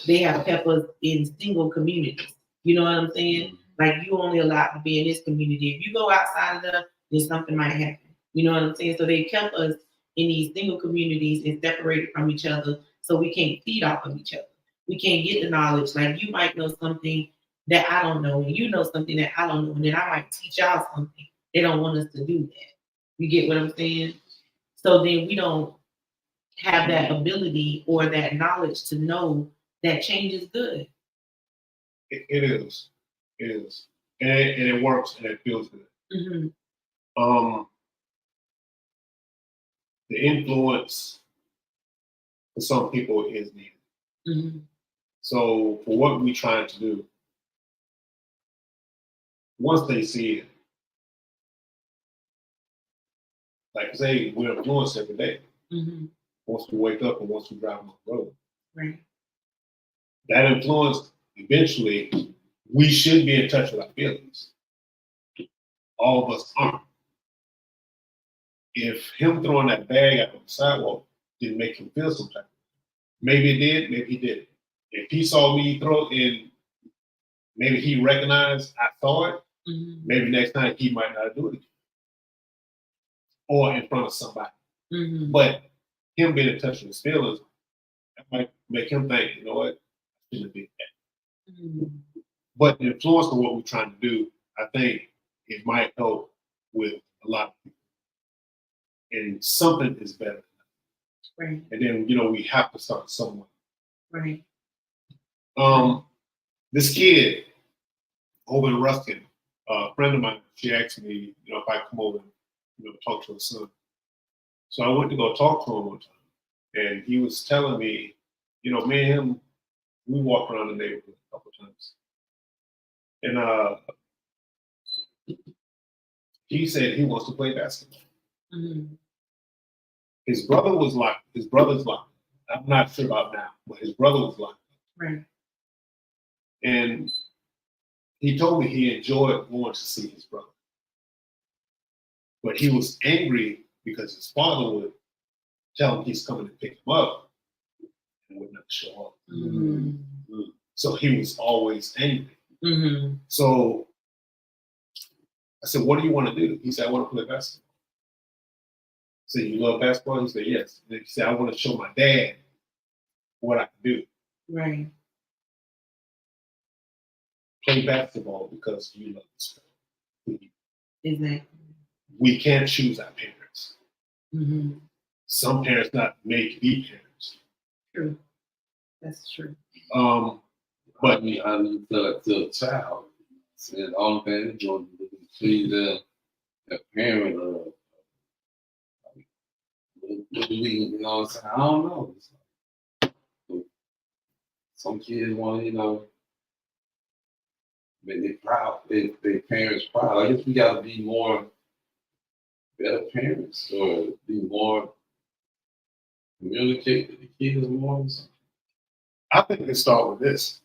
they have kept us in single communities. You know what I'm saying? Like you only allowed to be in this community. If you go outside of that, then something might happen. You know what I'm saying? So they kept us in these single communities and separated from each other so we can't feed off of each other. We can't get the knowledge. Like you might know something that I don't know, and you know something that I don't know, and then I might teach y'all something. They don't want us to do that. You get what I'm saying? So then we don't have that ability or that knowledge to know that change is good. It is. It is. And it works and it feels good. Mm-hmm. The influence for some people is needed. Mm-hmm. So for what we're trying to do, once they see it, like say we're influenced every day. Mm-hmm. Once we wake up and once we drive on the road. Right. That influence, eventually, we should be in touch with our feelings. All of us aren't. If him throwing that bag out on the sidewalk didn't make him feel some type, maybe it did, maybe he didn't. If he saw me throw in, maybe he recognized I saw it. Mhm. Maybe next time he might not do it again, or in front of somebody. Mhm. But him being in touch with his feelings, that might make him think, you know what, I shouldn't be that. Mhm. But the influence of what we're trying to do, I think it might help with a lot of people. And something is better. Right. And then, we have to start somewhere. Right. This kid over in Ruskin, a friend of mine, she asked me, if I come over and, talk to her son. So I went to go talk to him one time. And he was telling me, me and him, we walked around the neighborhood a couple times. And he said he wants to play basketball. Mhm. His brother was locked. His brother's locked. I'm not sure about now, but his brother was locked. Right. And he told me he enjoyed going to see his brother. But he was angry because his father would tell him he's coming to pick him up and would not show up. Mhm. So he was always angry. Mhm. So I said, what do you want to do? He said, I want to play basketball. I said, you love basketball? He said, yes. And he said, I want to show my dad what I can do. Right. Play basketball because you love the sport. Exactly. We can't choose our parents. Mhm. Some parents not made to be parents. True. That's true. But I need to tell that to a child. And all the thing going to see the parent of what do we, what I'm saying? I don't know. Some kids want, they proud, they parents proud. I guess we gotta be more better parents or be more communicate with the kids more. I think we start with this.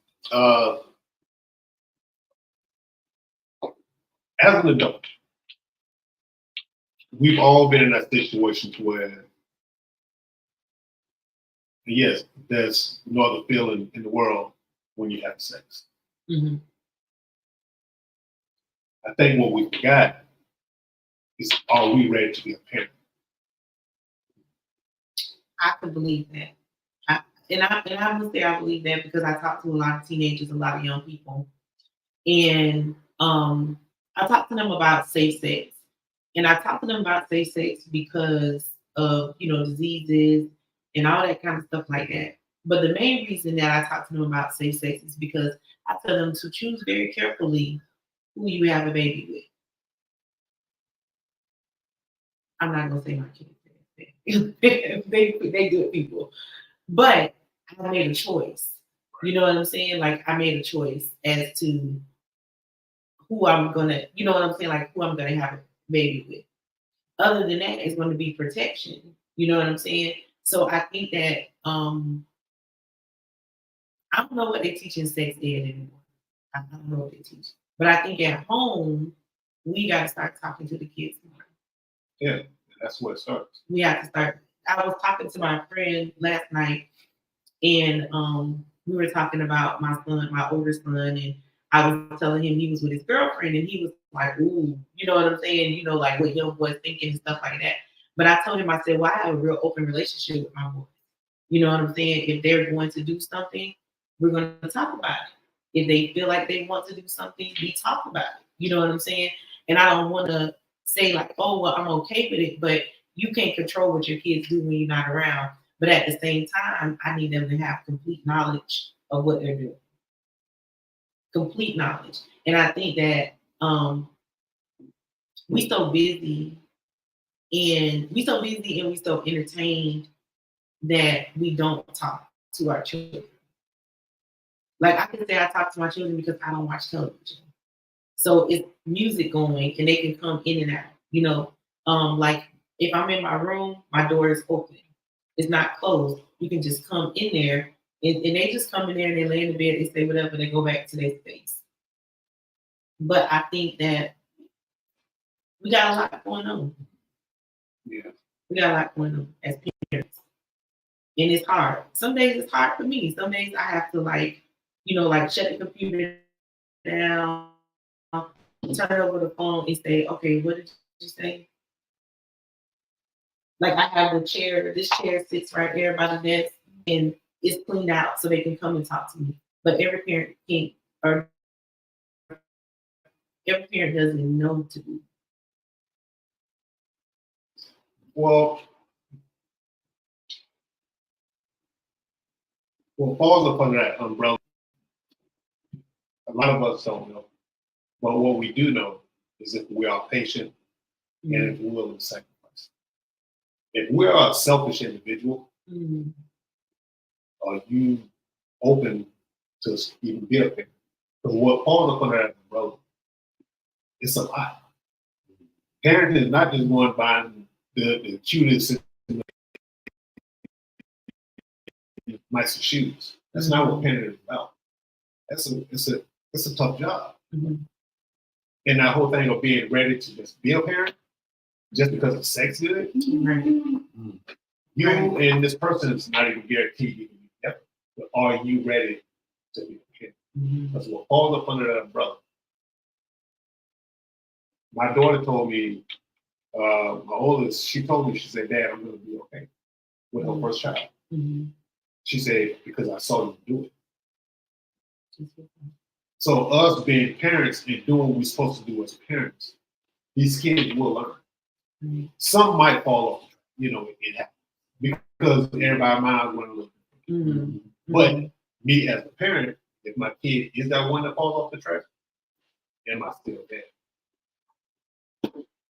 As an adult, we've all been in that situation where, yes, there's no other feeling in the world when you have sex. Mhm. I think what we forgot is, are we ready to be a parent? I could believe that. I would say I believe that because I talk to a lot of teenagers, a lot of young people, and I talk to them about safe sex, and I talk to them about safe sex because of diseases and all that kind of stuff like that. But the main reason that I talk to them about safe sex is because I tell them to choose very carefully who you have a baby with. I'm not gonna say my kids. They good people, but I made a choice. You know what I'm saying? Like I made a choice as to who I'm gonna, you know what I'm saying? Like who I'm gonna have a baby with. Other than that, it's going to be protection. You know what I'm saying? So I think that I don't know what they teach in sex ed anymore. I don't know what they teach, but I think at home we got to start talking to the kids more. Yeah, that's where it starts. We have to start. I was talking to my friend last night, and we were talking about my son, my older son, and I was telling him he was with his girlfriend, and he was like, "Ooh," you know what I'm saying? You know, like what young boys thinking and stuff like that. But I told him, I said, "Well, I have a real open relationship with my boys. You know what I'm saying? If they're going to do something, we're going to talk about it. If they feel like they want to do something, we talk about it. You know what I'm saying? And I don't want to say like, oh, well, I'm okay with it, but you can't control what your kids do when you're not around. But at the same time, I need them to have complete knowledge of what they're doing. Complete knowledge. And I think that we so busy and we so entertained that we don't talk to our children. Like I can say I talk to my children because I don't watch television. So it's music going and they can come in and out. You know, like if I'm in my room, my door is open. It's not closed. You can just come in there and they just come in there and they lay in the bed, they say whatever, they go back to their space. But I think that we got a lot going on. Yeah. We got a lot going on as parents. And it's hard. Some days it's hard for me. Some days I have to like, like shut the computer down, turn over the phone and say, okay, what did you say? Like I have the chair, this chair sits right there by the desk and it's cleaned out so they can come and talk to me. But every parent can't, or every parent doesn't know to do. Well, falls up under that umbrella. A lot of us don't know. But what we do know is if we are patient and if we're willing to sacrifice. If we are a selfish individual, are you open to even be a parent? Because what falls up under that umbrella, it's a lot. Parenting is not just going buying the cutest, nicer shoes. That's not what parenting is about. It's a tough job. And that whole thing of being ready to just be a parent, just because of sex good, you and this person is not even guaranteed you can be together. But are you ready to be a parent? Because what falls up under that umbrella. My daughter told me, my oldest, she told me, she said, Dad, I'm going to be okay with her first child. She said, because I saw you do it. So us being parents and doing what we're supposed to do as parents, these kids will learn. Some might fall off, it happens. Because everybody miles want to look. But me as a parent, if my kid is that one that falls off the track, am I still there?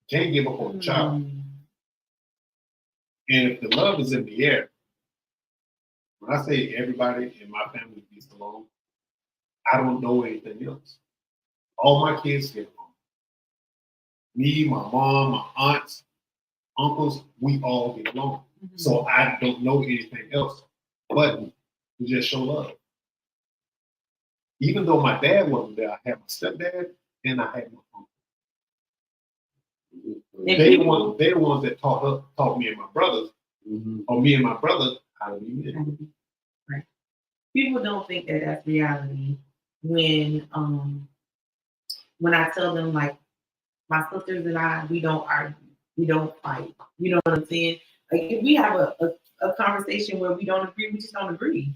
Can't give up on the child. And if the love is in the air, when I say everybody in my family gets along, I don't know anything else. All my kids get along. Me, my mom, my aunts, uncles, we all get along. So I don't know anything else. But we just show love. Even though my dad wasn't there, I had my stepdad and I had my uncle. They the ones that taught me and my brothers, or me and my brother, how to be men. Right. People don't think that that's reality when I tell them like my sisters and I, we don't argue, we don't fight. You know what I'm saying? Like if we have a conversation where we don't agree, we just don't agree.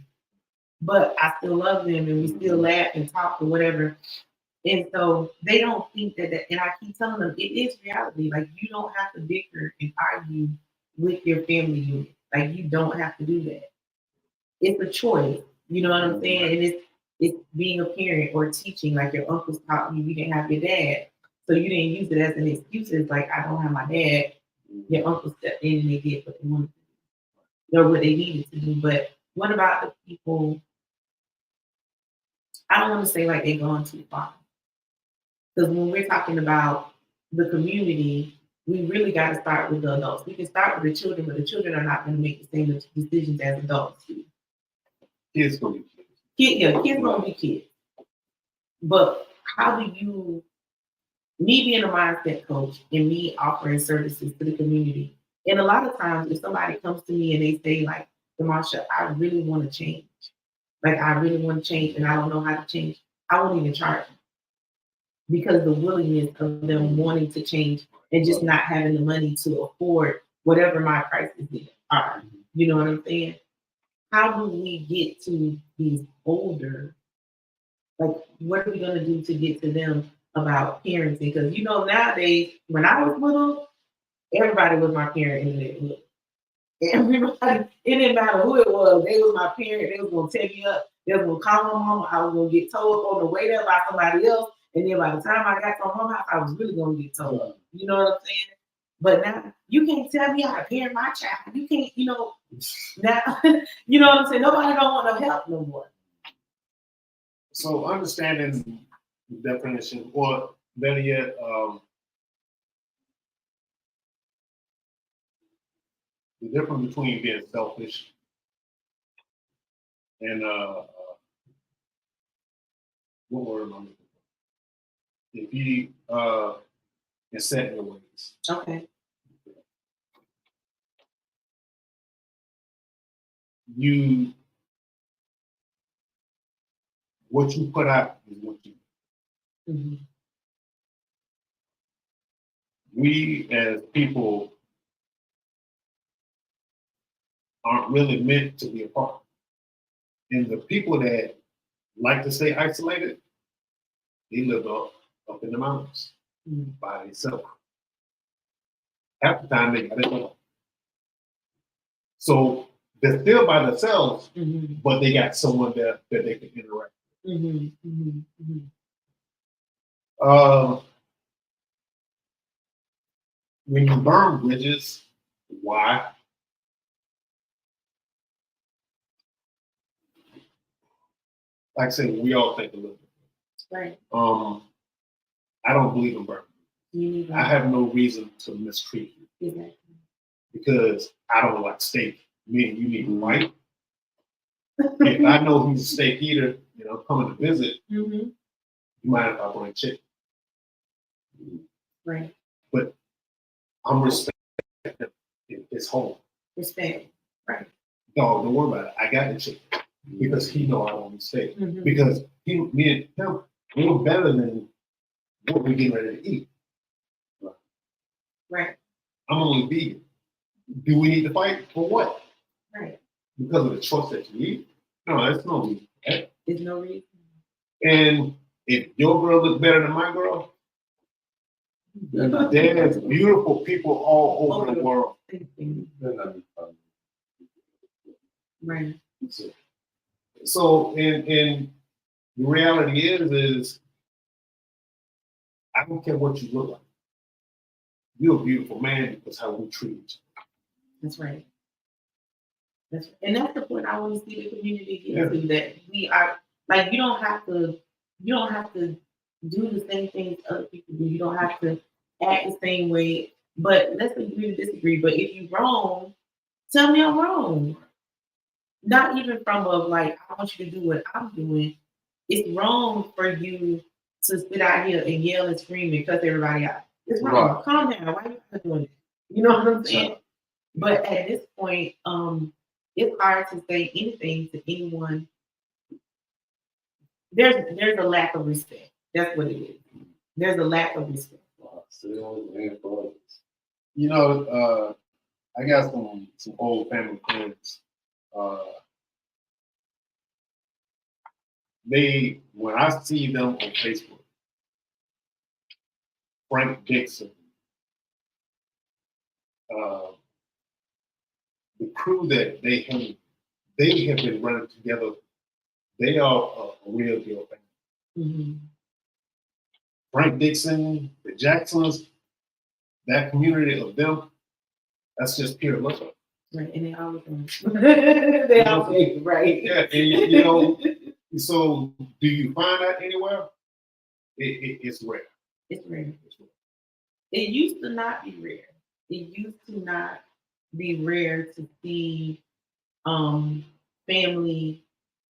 But I still love them and we still laugh and talk or whatever. And so they don't think that, and I keep telling them it is reality. Like you don't have to bicker and argue with your family unit. Like you don't have to do that. It's a choice. You know what I'm saying? And it's being a parent or teaching. Like your uncles taught you didn't have your dad, so you didn't use it as an excuse. It's like I don't have my dad. Your uncle stepped in and they did what they wanted to do, or what they needed to do. But what about the people? I don't want to say like they're going too far. Because when we're talking about the community, we really got to start with the adults. We can start with the children, but the children are not going to make the same decisions as adults do. Kids going to be kids. Kids going to be kids. But how do you, me being a mindset coach and me offering services to the community, and a lot of times if somebody comes to me and they say like, Demarcia, I really want to change. Like I really want to change and I don't know how to change. I won't even charge them. Because the willingness of them wanting to change and just not having the money to afford whatever my prices are. You know what I'm saying? How do we get to these older, like what are we gonna do to get to them about parenting? Because nowadays, when I was little, everybody was my parent in the neighborhood. Everybody, it didn't matter who it was, they was my parent, they was gonna take me up, they was gonna call my mom, I was gonna get told on the way there by somebody else. And then by the time I got to my mom's house, I was really going to get told. You know what I'm saying? But now, you can't tell me how to parent my child. You can't, now, you know what I'm saying? Nobody don't want no help no more. So understanding the definition, or better yet, the difference between being selfish and what word am I looking for? If you and set your ways. Okay. what you put out is what you. Mhm. We as people aren't really meant to be apart. And the people that like to stay isolated, they live up in the mountains Mhm. by themselves. Half the time they got it all. So they're still by themselves, Mhm. but they got someone that they can interact Mhm. Mhm. Mhm. with. When you burn bridges, why? Like I said, we all think a little bit. Right. I don't believe in burning. You need I have no reason to mistreat you exactly. because I don't like steak. Meaning you need to fight. If I know he's a steak eater and I'm coming to visit, Mhm. you mind if I bring chicken? Right. But I'm respecting his home. Respect. Right. Dog, don't worry about it. I got the chicken because he know I don't eat steak. Mhm. Because me and him, we're better than what we're getting ready to eat. Right. I'm only vegan. Do we need to fight for what? Right. Because of the choice that you eat? No, there's no reason. Okay? There's no reason. And if your girl looks better than my girl, there's beautiful people all over the world. Right. So, and the reality is I don't care what you look like. You're a beautiful man because how we treat each other. That's right. And that's the point I want to see the community get to, that we are like, you don't have to do the same things other people do. You don't have to act the same way. But let's agree to disagree. But if you're wrong, tell me I'm wrong. Not even from a like, I want you to do what I'm doing. It's wrong for you to sit out here and yell and scream and cuss everybody out. It's wrong. Right. Calm down. Why are you doing it? You know what I'm saying? Yeah. But at this point, it's hard to say anything to anyone. There's a lack of respect. That's what it is. There's a lack of respect. You know, I got some old family friends. When I see them on Facebook, Frank Dixon, the crew that they have been running together. They are a real deal family. Mm-hmm. Frank Dixon, the Jacksons, that community of them, that's just pure love. Right, and they always they always right. Yeah, and you know, so do you find that anywhere? It's rare. It's rare. It used to not be rare. It used to not be rare to see family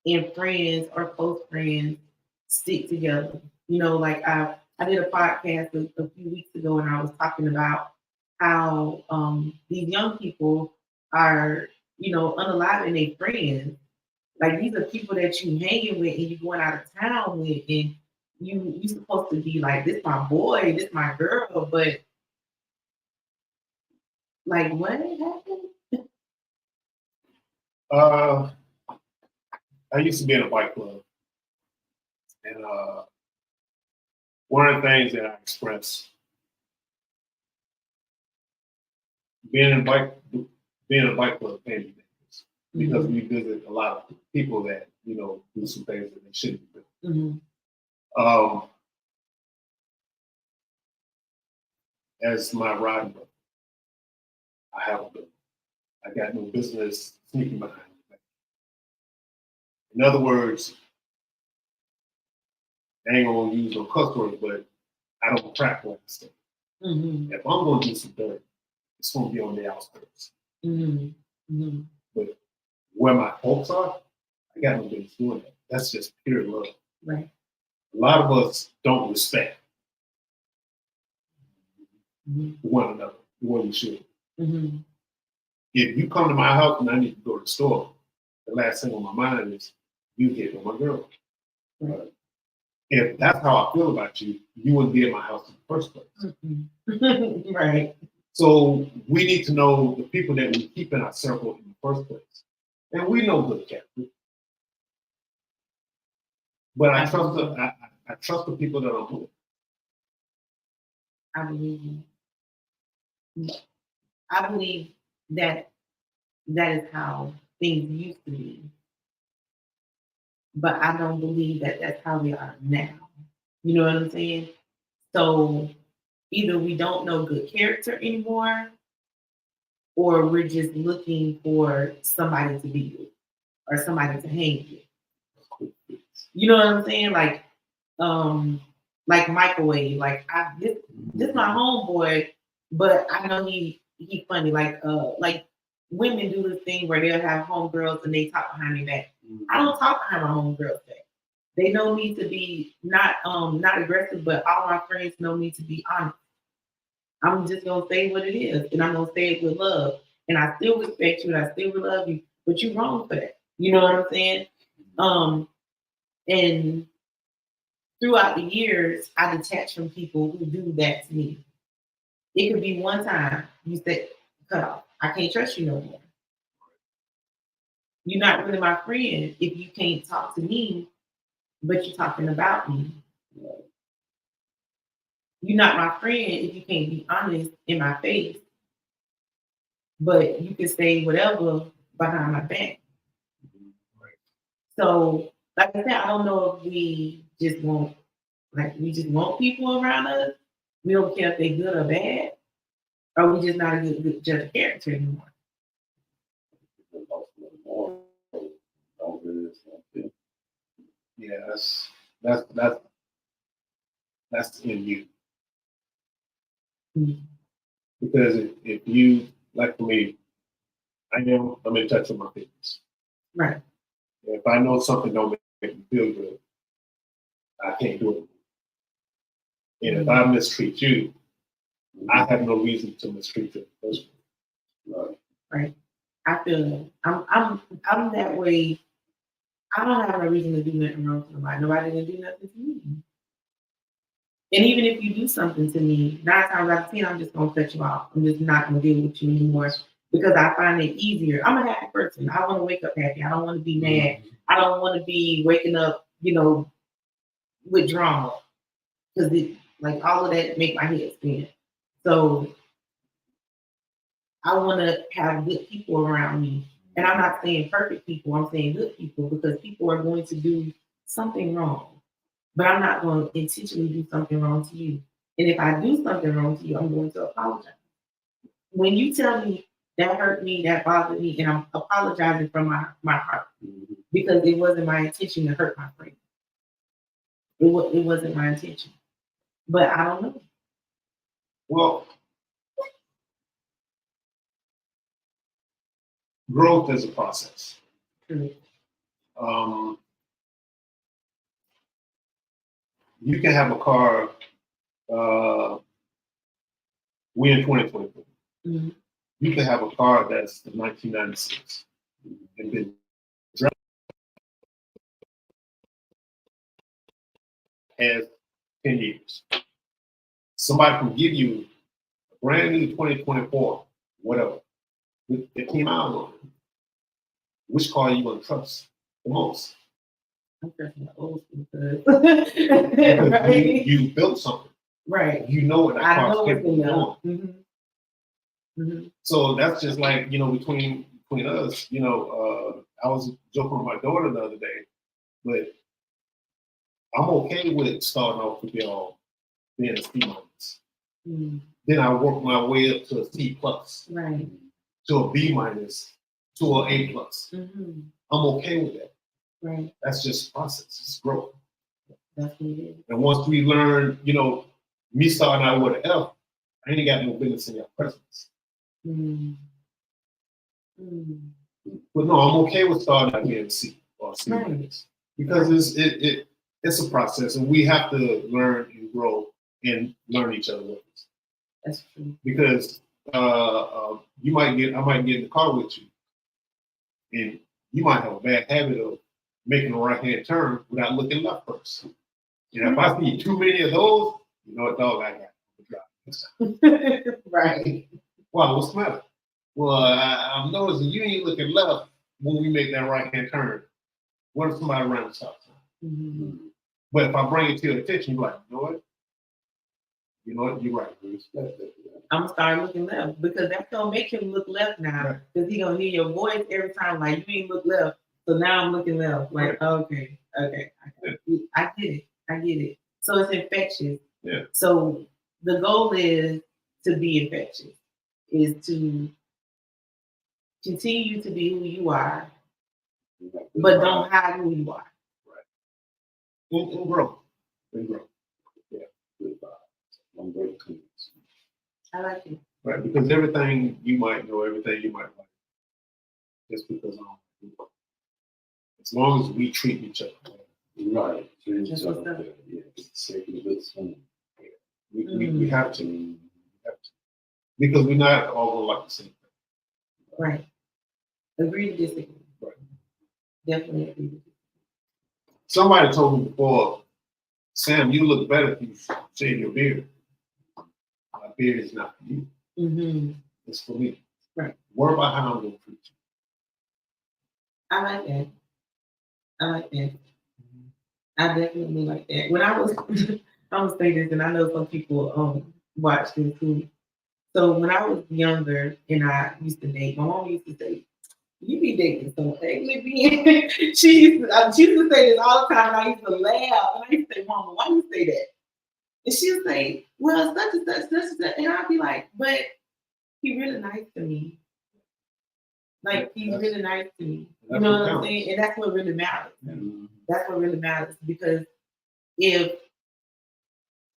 and friends or close friends stick together. You know, like I did a podcast a few weeks ago and I was talking about how these young people are, you know, unaliving their friends. Like these are people that you hanging with and you going out of town with, and you supposed to be like, this my boy, this my girl, but like what happened? I used to be in a bike club, and one of the things that I express being in a bike club can be dangerous because we visit a lot of people that do some things that they shouldn't be doing. Mm-hmm. As my riding brother, I have a gun. I got no business sneaking behind me. In other words, I ain't gonna use no cuss words, but I don't crack like stuff. Mm-hmm. If I'm gonna do some dirt, it's gonna be on the outskirts. Mm-hmm. Mm-hmm. But where my folks are, I got no business doing that. That's just pure love. Right. A lot of us don't respect one another the way we should. Mm-hmm. If you come to my house and I need to go to the store, the last thing on my mind is you hitting on my girl. Right. If that's how I feel about you, you wouldn't be in my house in the first place. Mm-mm. Right. So we need to know the people that we keep in our circle in the first place. And we know good character. But I trust the people that I'm with. I believe you. I believe that is how things used to be. But I don't believe that that's how we are now. You know what I'm saying? So either we don't know good character anymore, or we're just looking for somebody to be with or somebody to hang with. You know what I'm saying? Like microwave. This my homeboy, but I know he funny. Like women do this thing where they'll have homegirls and they talk behind their back. I don't talk behind my homegirls' back. They know me to be not aggressive, but all my friends know me to be honest. I'm just gonna say what it is, and I'm gonna say it with love. And I still respect you, and I still love you, but you're wrong for that. You know what I'm saying? And throughout the years, I detach from people who do that to me. It could be one time you said, cut off. I can't trust you no more. You're not really my friend if you can't talk to me, but you're talking about me. You're not my friend if you can't be honest in my face, but you can say whatever behind my back. So, like I said, I don't know if we just want people around us. We don't care if they're good or bad, or we just not a good judge of character anymore. Yeah, that's in you. Mm-hmm. Because if you, like for me, I'm in touch with my feelings. Right. If I know something don't make me feel good, I can't do it. And if I mistreat you, I have no reason to mistreat you. Right. I feel that. I'm that way. I don't have no reason to do nothing wrong to nobody. Nobody didn't do nothing to me. And even if you do something to me, 9 times out of 10, I'm just gonna cut you off. I'm just not gonna deal with you anymore because I find it easier. I'm a happy person. I want to wake up happy. I don't want to be mad. I don't want to be waking up, with drama because all of that make my head spin. So I want to have good people around me. And I'm not saying perfect people, I'm saying good people because people are going to do something wrong. But I'm not going to intentionally do something wrong to you. And if I do something wrong to you, I'm going to apologize. When you tell me that hurt me, that bothered me, and I'm apologizing from my heart because it wasn't my intention to hurt my friend. It wasn't my intention. But I don't know. Well, growth is a process. True. You can have a car. We in 2024. Mm-hmm. You can have a car that's 1996 and been driving as 10 years. Somebody can give you a brand new 2024, whatever, with 15 miles on it. Which car are you going to trust the most? I'm trusting the old school because right? you built something. Right. You know what that I know car's what's capable in of doing. Mm-hmm. Mm-hmm. So that's just like, between us, I was joking with my daughter the other day, but I'm okay with starting off with y'all being a C minus. Mm-hmm. Then I work my way up to a C plus, right, to a B minus, to an A plus. Mm-hmm. I'm okay with that. Right. That's just process. It's growth. That's what it is. And once we learn, me starting out with an F, I ain't got no business in your presence. Mm. Mm. But no, I'm okay with starting out being C or C minus because it's a process, and we have to learn and grow and learn each other with us. That's true. Because I might get in the car with you, and you might have a bad habit of making a right-hand turn without looking left first. And if I see too many of those, you know what, dog, I got to drive. Right. Wow, what's the matter? Well, I'm noticing you ain't looking left when we make that right-hand turn. What if somebody around the stop sign? Mm-hmm. But if I bring it to your attention, you're like, you know what, you're right. Respect that. I'm gonna start looking left because that's gonna make him look left now. Because he gonna hear your voice every time, like you ain't look left. So now I'm looking left. Like, okay, I get it. So it's infectious. Yeah. So the goal is to be infectious, is to continue to be who you are, but don't hide who you are. Right. And grow. Yeah. Good vibes. I'm very clean. I like it. Right, because everything you might know, everything you might like, just because as long as we treat each other well. Right. Yeah, it's safe and good swim. We have to. We have to. Because we're not all going to like the same thing. Right. Agree to disagree. Right. Definitely agree to disagree. Somebody told me before, Sam, you look better if you shave your beard. My beard is not for you. Mm-hmm. It's for me. Right. Worry about how I'm going to treat you. I like that. I definitely like that. When I was, I was saying this, and I know some people watch this too. So when I was younger and I used to date, my mom used to say, "You be dating some ugly being." She used to say this all the time, and I used to laugh. And I used to say, "Mama, why you say that?" And she would say, "Well, such and such," and I'd be like, "But he really nice to me. Like he's really nice to me." You know what I'm saying? And that's what really matters. Mm-hmm. That's what really matters, because if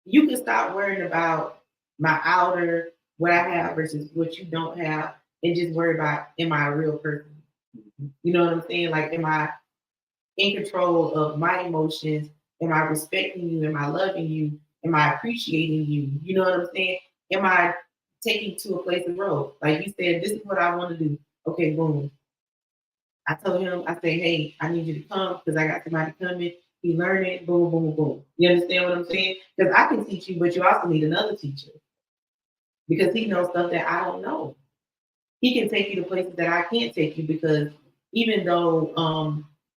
you can stop worrying about my outer, what I have versus what you don't have, and just worry about, am I a real person? You know what I'm saying? Like, am I in control of my emotions? Am I respecting you? Am I loving you? Am I appreciating you? You know what I'm saying? Am I taking to a place of growth? Like you said, this is what I want to do. Okay, boom. I told him, I said, hey, I need you to come because I got somebody coming. He learning, boom, boom, boom. You understand what I'm saying? Because I can teach you, but you also need another teacher. Because he knows stuff that I don't know. He can take you to places that I can't take you, because even though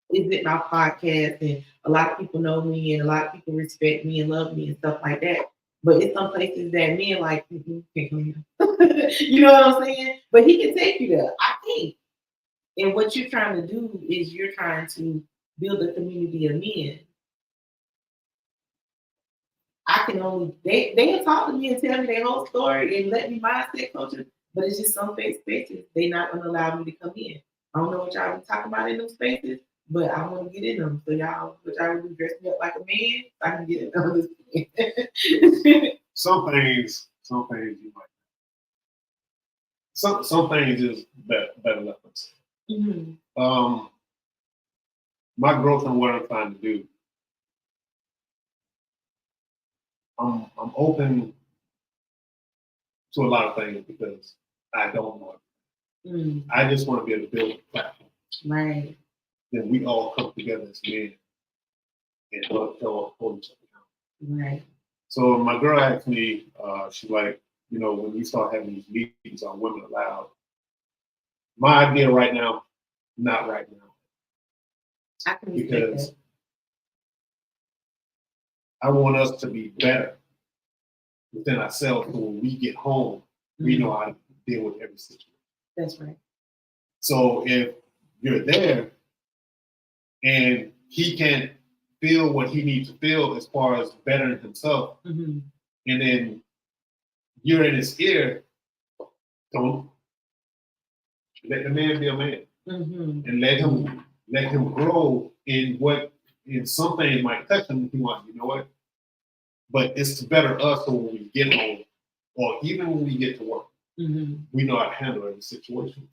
it's my podcast and a lot of people know me and a lot of people respect me and love me and stuff like that, but it's some places that men like, can't come here. You know what I'm saying? But he can take you there. I can't. And what you're trying to do is you're trying to build a community of men. I can only, they have talked to me and tell me their whole story and let me mindset coaches, but it's just some spaces they're not going to allow me to come in. I don't know what y'all be talking about in those spaces, but I want to get in them. So y'all would dress me up like a man, so I can get in them. Some things you might. Some things is better left unsaid. Mm-hmm. My growth and what I'm trying to do. I'm open to a lot of things because I don't know. I just want to be able to build a platform. Right. Then we all come together as men and hold each other down. Right. So my girl asked me, she's like, you know, when we start having these meetings on Women Aloud, my idea right now, not right now. I can because I want us to be better within ourselves, so when we get home, we know how to deal with every situation. That's right. So if you're there and he can feel what he needs to feel as far as bettering himself, and then you're in his ear, don't let the man be a man, and let him grow in some things might touch him if he wants. You know what? But it's to better us, so when we get home, or even when we get to work, we know how to handle every situation.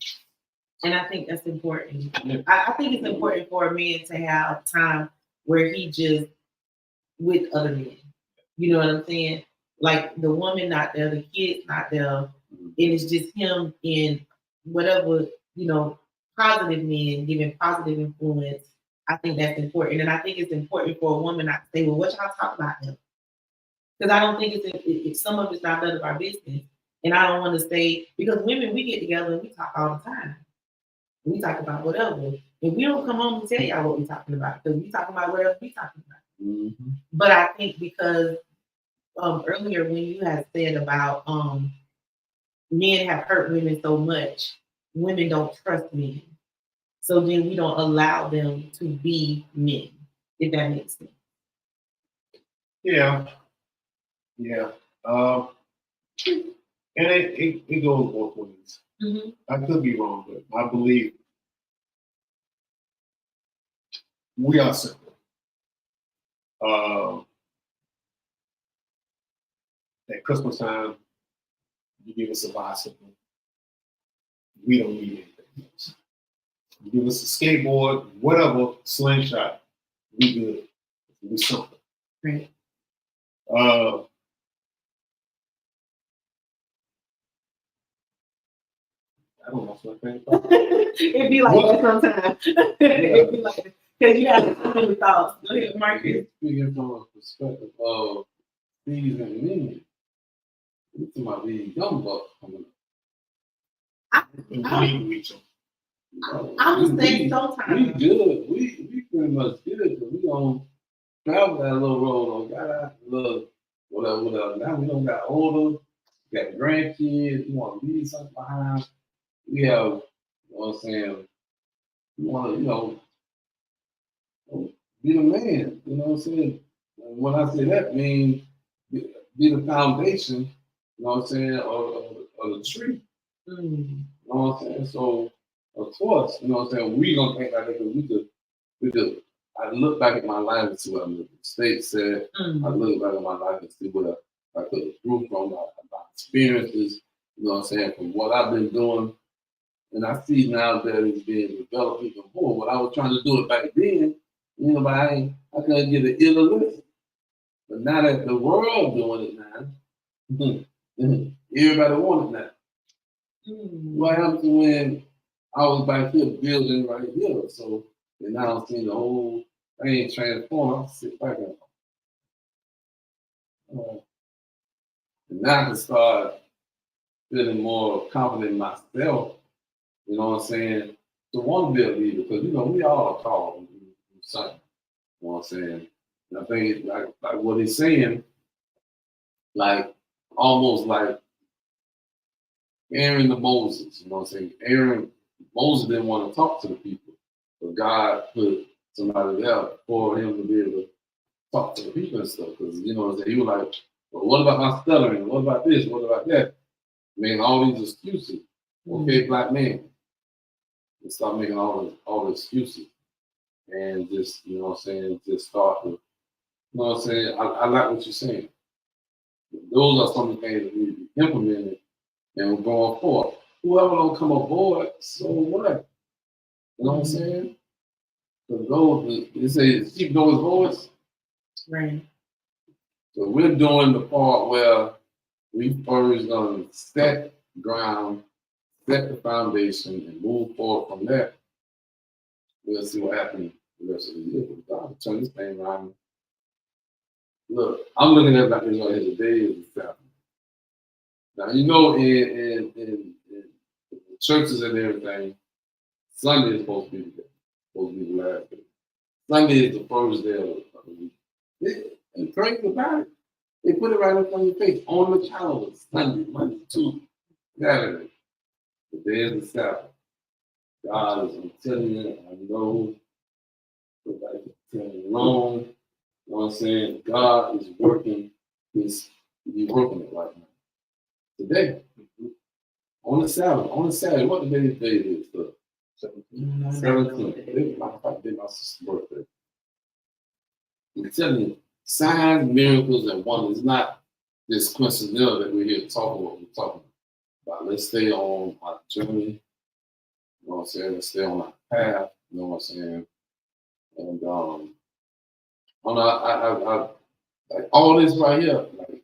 And I think that's important. Yeah. I think it's important for a man to have time where he just with other men. You know what I'm saying? Like the woman not there, the kids not there, and it's just him in whatever, positive men, giving positive influence. I think that's important. And I think it's important for a woman not to say, well, what y'all talk about them? Because I don't think it's some of it's not none of our business. And I don't want to say, because women, we get together and we talk all the time. We talk about whatever. And we don't come home to tell y'all what we're talking about, because we talking about whatever we talking about. Mm-hmm. But I think because earlier when you had said about men have hurt women so much, women don't trust men. So then we don't allow them to be men, if that makes sense. Yeah. And it goes both ways. Mm-hmm. I could be wrong, but I believe we are simple. At Christmas time, you give us a bicycle. We don't need anything else. You give us a skateboard, whatever, slingshot, we good. We something. Right. I don't know what I'm It'd be like that sometimes. It'd be like, because you have so many thoughts. Go ahead, Marcus. Speaking from a perspective of these and men, we're talking about these young bucks coming up. We reach them. I would say We sometimes. good. We pretty much good because we don't travel that little road or got out the little whatever. Now we don't got older, we got grandkids, we want to leave something behind. We have, you know what I'm saying, we want to, be the man, you know what I'm saying? And when I say that, means be the foundation, you know what I'm saying, of the tree. Mm. You know what I'm saying? So, of course, you know what I'm saying, we gonna think like that because we could. I look back at my life and see what the state said. I look back at my life and see what I could improve from my experiences, you know what I'm saying, from what I've been doing. And I see now that it's being developed even more. What I was trying to do it back then, but I couldn't get an iller listen. But now that the world doing it now, everybody want it now. What happens when I was back here building right here? So, and now I'm seeing the whole thing transform. I sit back and now I can start feeling more confident in myself, you know what I'm saying, to want to be a leader, because, we all are called something, you know what I'm saying. And I think it's like what he's saying, like almost like Aaron to Moses, you know what I'm saying. Moses didn't want to talk to the people, but God put somebody there for him to be able to talk to the people and stuff, because, you know what I'm saying, he was like, well, what about my stuttering? What about this? What about that? Making all these excuses. Okay, black man. And start making all the excuses. And just, you know what I'm saying, just start to, you know what I'm saying, I like what you're saying. Those are some of the things that need to be implemented and going forward. Whoever don't come aboard, so what? You know what I'm saying? Because those, they say, sheep know his voice. Right. So we're doing the part where we first gonna set ground, set the foundation, and move forward from there. We'll see what happens the rest of the year. God, turn this thing around. Look, I'm looking at like this right here. Today is the 7th. Now in churches and everything, Sunday is supposed to be the day. Supposed to be the last day. Sunday is the first day of the week. And crazy about it, they put it right up on your face on the calendar. Sunday, Monday, Tuesday, Saturday. The day is the Sabbath. God is, I'm telling you, I know, everybody telling you wrong. You know what I'm saying? God is working He's working it right now. Today, on the Saturday, what the day is? The 17th. My sister's birthday. I'm telling you, signs, miracles, and wonders. It's not this coincidental that we're here to talk about what we're talking about. Let's stay on our journey. You know what I'm saying? Let's stay on our path. You know what I'm saying? And I like all this right here, like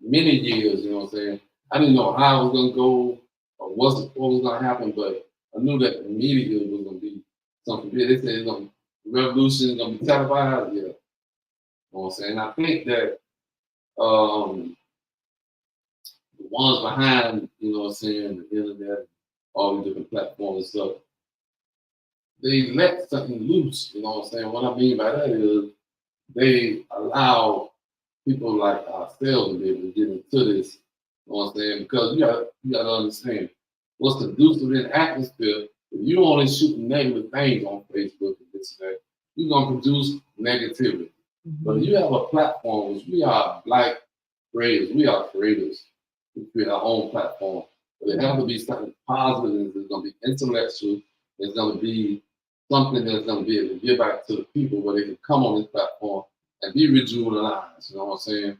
many years, you know what I'm saying? I didn't know how it was gonna go or what was gonna happen, but knew that the media was gonna be something big. They said the revolution is gonna be televised. Yeah. You know what I'm saying? I think that the ones behind, you know what I'm saying, the internet, all the different platforms and stuff, they let something loose, you know what I'm saying? What I mean by that is they allow people like ourselves to be able to get into this, you know what I'm saying? Because you gotta understand what's conducive in the atmosphere. If you only shooting negative things on Facebook and this and that, you're gonna produce negativity. But if you have a platform, which we are Black creators, we are creators. We create our own platform. But it has to be something positive. It's going to be intellectual. It's going to be something that's going to be able to give back to the people where they can come on this platform and be rejuvenated. You know what I'm saying?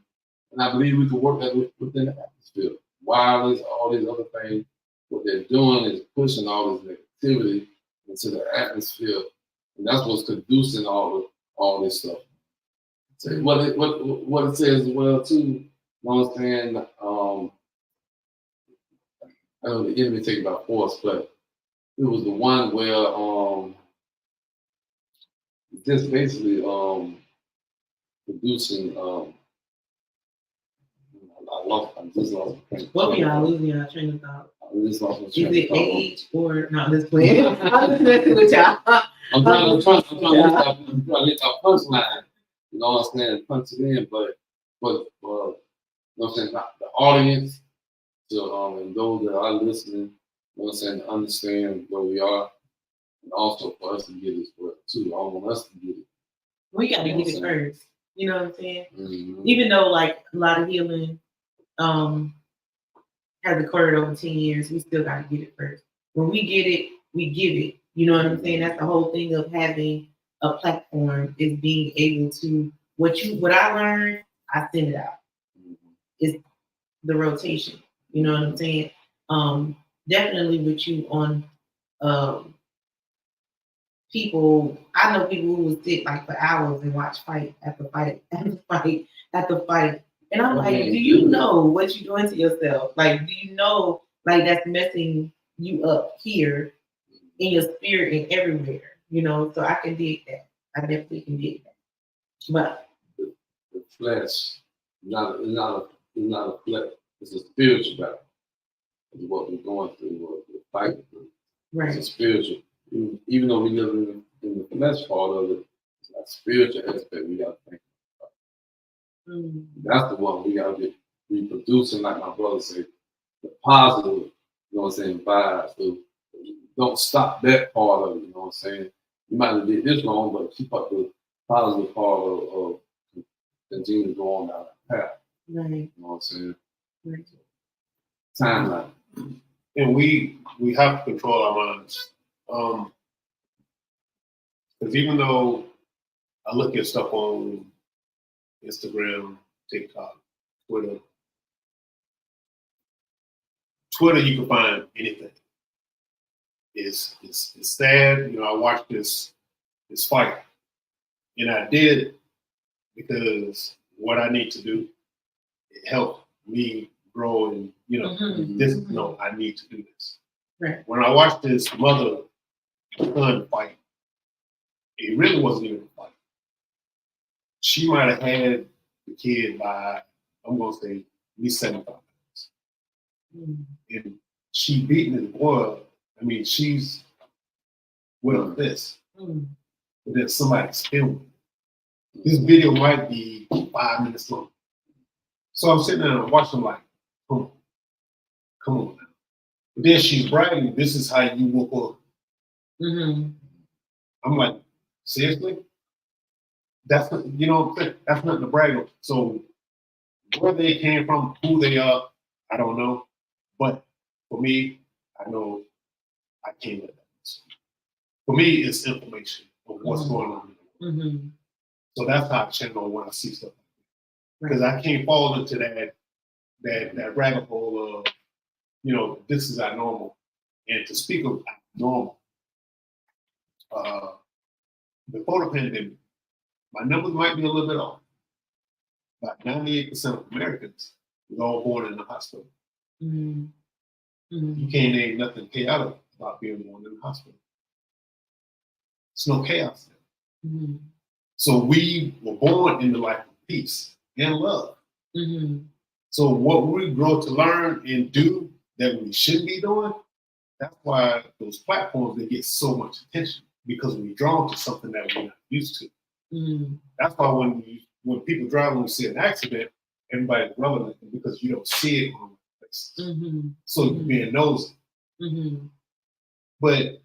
And I believe we can work that within the atmosphere. Wireless, all these other things. What they're doing is pushing all this negativity into the atmosphere. And that's what's conducing all this stuff. So what it says as well too, you know what I'm saying? I know the enemy take about force, but it was the one where just basically producing I just lost my train of What thought. we all losing our train of thought? I just lost my Is train of it thought. age or not? This plan. I'm just messing with y'all. I'm trying to hit our punchline. You know what I'm saying? Punch it in, but you know what I'm saying? The audience, and those that are listening, you know what I'm saying, to understand where we are, and also for us to get it too. I want us to get it. We got to get it first. You know what I'm saying? Mm-hmm. Even though like a lot of healing has occurred over 10 years, we still got to get it first. When we get it, we give it. You know what I'm saying? That's the whole thing of having a platform, is being able to what I learned, I send it out. It's the rotation. You know what I'm saying? Definitely with you on people. I know people who would sit like for hours and watch fight after fight after fight after fight. And I'm like, do you know what you're doing to yourself? Like, do you know like that's messing you up here in your spirit and everywhere? You know, so I can dig that. I definitely can dig that. But the flesh is not a flesh. It's a spiritual battle. It's what we're going through, what we're fighting through. right. It's a spiritual. Even though we live in the flesh part of it, it's that spiritual aspect we got to think about. Mm. That's the one we got to be producing, like my brother said, the positive, you know what I'm saying, vibes. So don't stop that part of it, you know what I'm saying? You might have did this wrong, but keep up the positive part of continue to go on down that path. Right. You know what I'm saying? Right. Timeline. And we have to control our minds. Because even though I look at stuff on Instagram, TikTok, Twitter, you can find anything. It's sad. You know, I watched this fight, and I did it because what I need to do, it helped me grow, and you know, I need to do this. Right. When I watched this mother-son fight, it really wasn't even a fight. She might have had the kid by, I'm gonna say, at least 75 pounds. And she beaten his boy. I mean, she's with this. But then somebody's filming. This video might be 5 minutes long. So I'm sitting there and watching like, come on now. But then she's bragging, this is how you whoop up. I'm like, seriously? That's not, you know, that's nothing to brag on. So where they came from, who they are, I don't know. But for me, I know I can't let that. For me, it's information of what's going on. So that's how I channel when I see stuff. Because I can't fall into that rabbit hole of, you know, this is our normal. And to speak of normal, before the pandemic, my numbers might be a little bit off. About 98% of Americans was all born in the hospital. You can't name nothing chaotic about being born in the hospital. It's no chaos there. Mm-hmm. So we were born in the life of peace and love. Mm-hmm. So what we grow to learn and do that we should be doing, that's why those platforms, they get so much attention, because we're drawn to something that we're not used to. Mm-hmm. That's why when people drive and we see an accident, everybody's relevant because you don't see it on the place. Mm-hmm. So you're being nosy. Mm-hmm. But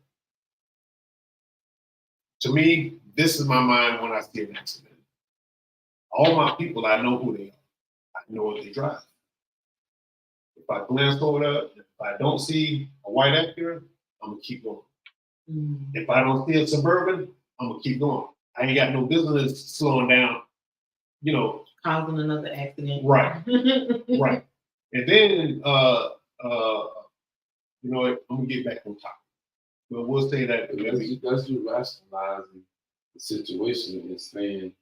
to me, this is my mind when I see an accident. All my people, I know who they are. I know what they drive. If I glance over there, if I don't see a white Acura, I'm gonna keep going. Mm-hmm. If I don't see a Suburban, I'm gonna keep going. I ain't got no business slowing down, Causing another accident. Right. Right. And then, I'm gonna get back on top. But we'll say that. That's you rationalizing the situation and staying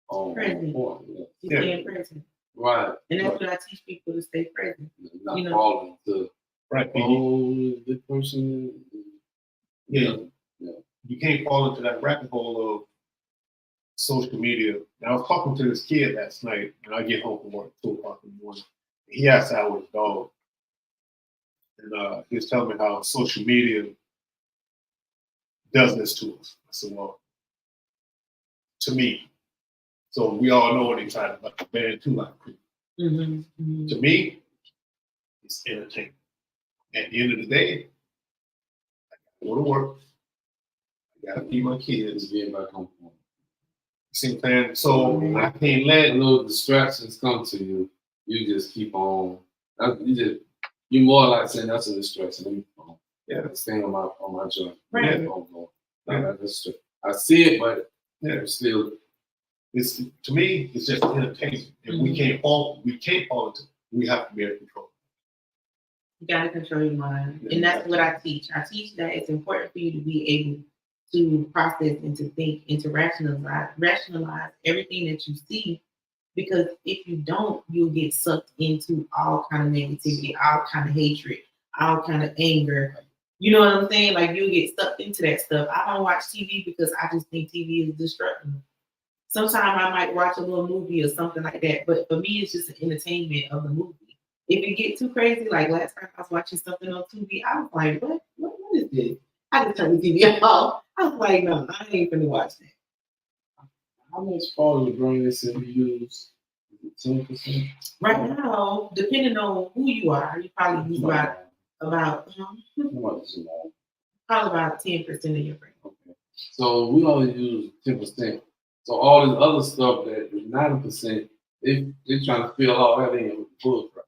on Present. point. You staying present. Right. And that's what I teach people, to stay present. Not falling to, Right. the person. Yeah. You can't fall into that rabbit hole of social media. And I was talking to this kid last night, and I get home from work at 2:00 in the morning. He asked how his dog. And he was telling me how social media does this to us. I said, well, to me. So we all know when they try to ban two like people. Mm-hmm. Mm-hmm. To me, it's entertainment. At the end of the day, I gotta go to work. I gotta feed my kids. Getting back on point. You see what I'm saying? So I can't let little distractions come to you. You just keep on. You more like saying that's a distraction. Staying on my joint. Right. I see it, but still. It's, to me, it's just entertainment. And we can't fall into it. We have to be able to control it. You got to control your mind. And that's what I teach. I teach that it's important for you to be able to process and to think and to rationalize everything that you see. Because if you don't, you'll get sucked into all kind of negativity, all kind of hatred, all kind of anger. You know what I'm saying? Like, you'll get sucked into that stuff. I don't watch TV because I just think TV is destructive. Sometimes I might watch a little movie or something like that, but for me, it's just an entertainment of the movie. If it gets too crazy, like last time I was watching something on TV, I was like, what is this? I just turned the TV off. I was like, no, I ain't gonna watch that. How much fall you bring this in use? 10%? Right now, depending on who you are, you probably use about probably about 10% of your brain. Okay. So we only use 10%. So all this other stuff that is 90%, they're trying to fill all that in with bulletproof.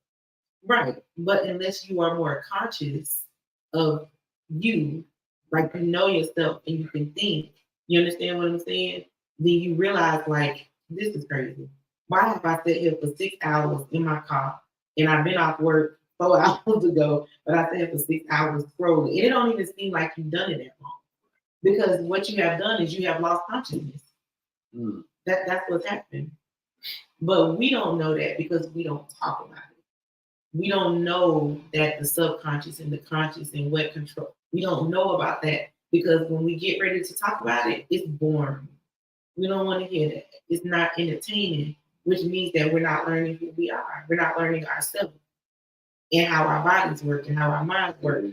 Right. But unless you are more conscious of you, like you know yourself and you can think, you understand what I'm saying? Then you realize, like, this is crazy. Why have I sat here for 6 hours in my car and I've been off work 4 hours ago, but I sat here for 6 hours scrolling? And it don't even seem like you've done it that long. Because what you have done is you have lost consciousness. That's what's happened. But we don't know that because we don't talk about it. We don't know that the subconscious and the conscious and what control. We don't know about that because when we get ready to talk about it, it's boring. We don't want to hear that. It's not entertaining, which means that we're not learning who we are. We're not learning ourselves and how our bodies work and how our minds work.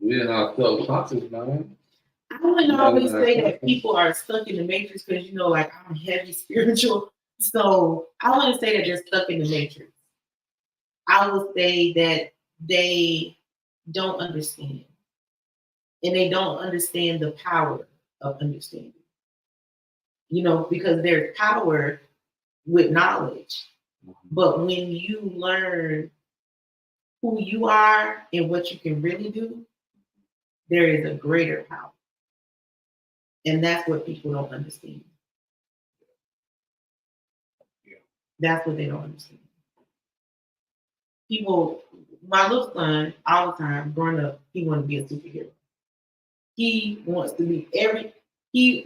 We're in our subconscious mind. I wouldn't always say that people are stuck in the matrix because, like, I'm heavy spiritual. So I wouldn't say that they're stuck in the matrix. I would say that they don't understand. And they don't understand the power of understanding. Because there's power with knowledge. But when you learn who you are and what you can really do, there is a greater power. And that's what people don't understand. That's what they don't understand. People, my little son, all the time, growing up, he wanted to be a superhero. He wants to be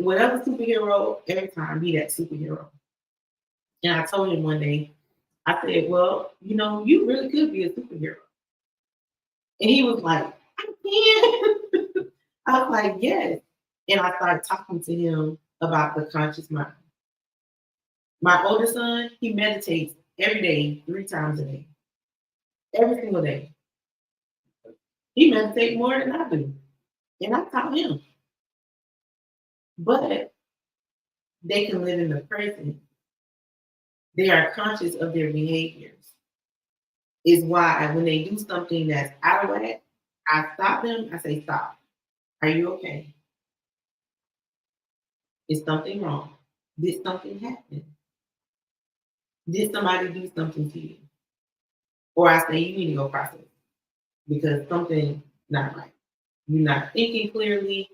whatever superhero, every time, be that superhero. And I told him one day, I said, well, you know, you really could be a superhero. And he was like, I can. I was like, yes. And I started talking to him about the conscious mind. My oldest son, he meditates every day, 3 times a day, every single day. He meditates more than I do. And I taught him. But they can live in the present. They are conscious of their behaviors. Is why when they do something that's out of whack, I stop them. I say, stop. Are you okay? Is something wrong? Did something happen? Did somebody do something to you? Or I say, you need to go process because something not right. You're not thinking clearly,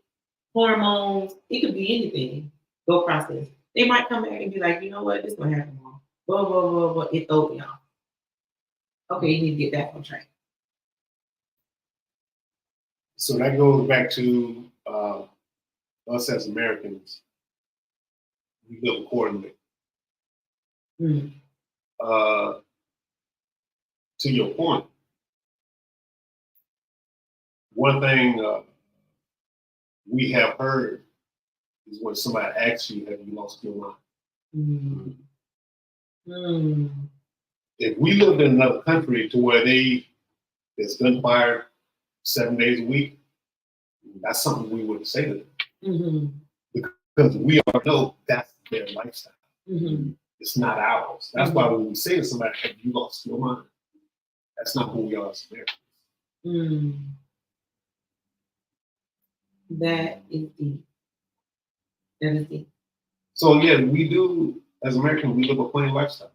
hormones, it could be anything. Go process. They might come back and be like, you know what, this is gonna happen wrong. Blah, blah, blah, blah. It throws me off. Okay, you need to get back on track. So that goes back to us as Americans. We live accordingly. Mm. To your point, one thing we have heard is when somebody asks you, have you lost your mind? Mm. Mm. If we lived in another country to where there's gunfire 7 days a week, that's something we wouldn't say to them. Mm-hmm. Because we all know that's their lifestyle. Mm-hmm. It's not ours. That's why when we say to somebody, have you lost your mind? That's not who we are as Americans. Mm. That is deep. That is deep. So yeah, we do, as Americans, we live a plain lifestyle.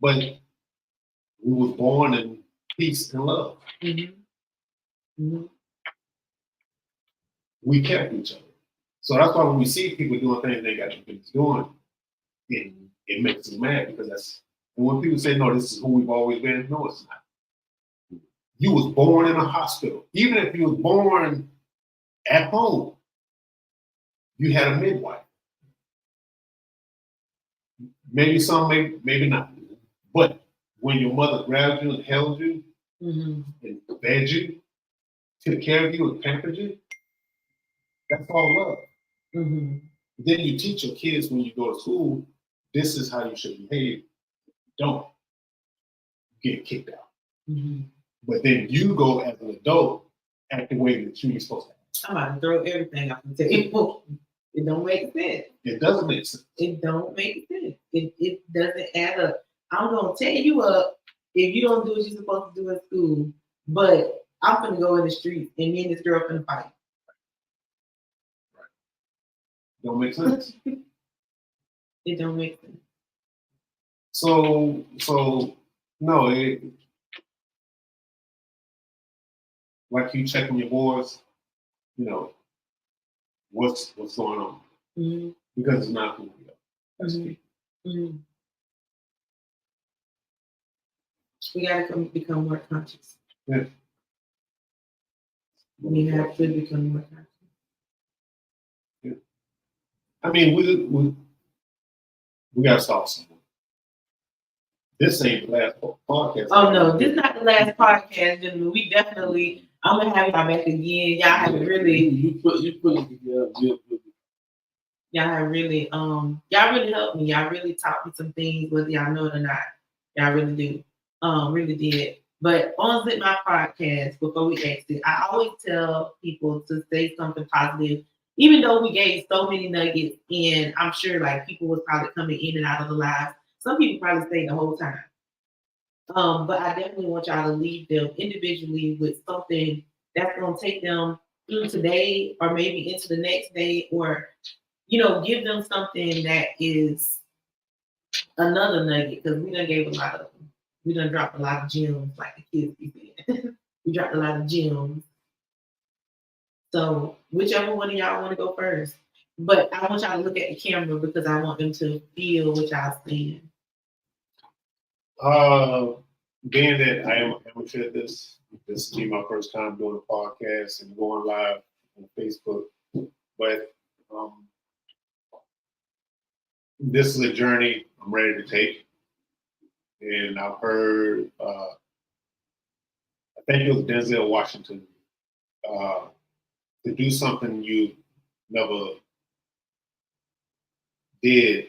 But we was born in peace and love. Mm-hmm. Mm-hmm. We kept each other. So that's why when we see people doing things they got to be doing, it makes us mad because that's, and when people say, no, this is who we've always been, no, it's not. You was born in a hospital. Even if you was born at home, you had a midwife. Maybe some, maybe not. But when your mother grabbed you and held you Mm-hmm. and fed you, took care of you and pampered you, that's all love. Mm-hmm. Then you teach your kids when you go to school, this is how you should behave. Don't get kicked out. Mm-hmm. But then you go as an adult, act the way that you're supposed to act. I'm about to throw everything off the table. It don't make sense. It doesn't make sense. It don't make sense. It doesn't add up. I'm gonna tear you up if you don't do what you're supposed to do in school. But I'm gonna go in the street and me and this girl gonna fight. Don't make sense. It don't make sense. So no, like you checking your boards, you know, what's going on. Mm-hmm. Because it's not who we are. That's Mm-hmm. people. Mm-hmm. We gotta become more conscious. Yeah. We have to become more conscious. Yeah. I mean, we gotta start somewhere. This ain't the last podcast. Oh no, this is not the last podcast, gentlemen. We definitely, I'm gonna have y'all back again. Y'all have really, You put it together. y'all really helped me. Y'all really taught me some things, whether y'all know it or not. Y'all really do. Really did. But on Zip My Podcast, before we exit, I always tell people to say something positive, even though we gave so many nuggets, and I'm sure like people was probably coming in and out of the live. Some people probably stayed the whole time. But I definitely want y'all to leave them individually with something that's gonna take them through today or maybe into the next day, or give them something that is another nugget, because we done gave a lot of them. We done dropped a lot of gems, like the kids be saying. We dropped a lot of gems. So whichever one of y'all want to go first. But I want y'all to look at the camera because I want them to feel what y'all saying. Being that I am an amateur at this will be my first time doing a podcast and going live on Facebook. But this is a journey I'm ready to take. and I've heard, I think it was Denzel Washington, to do something you never did.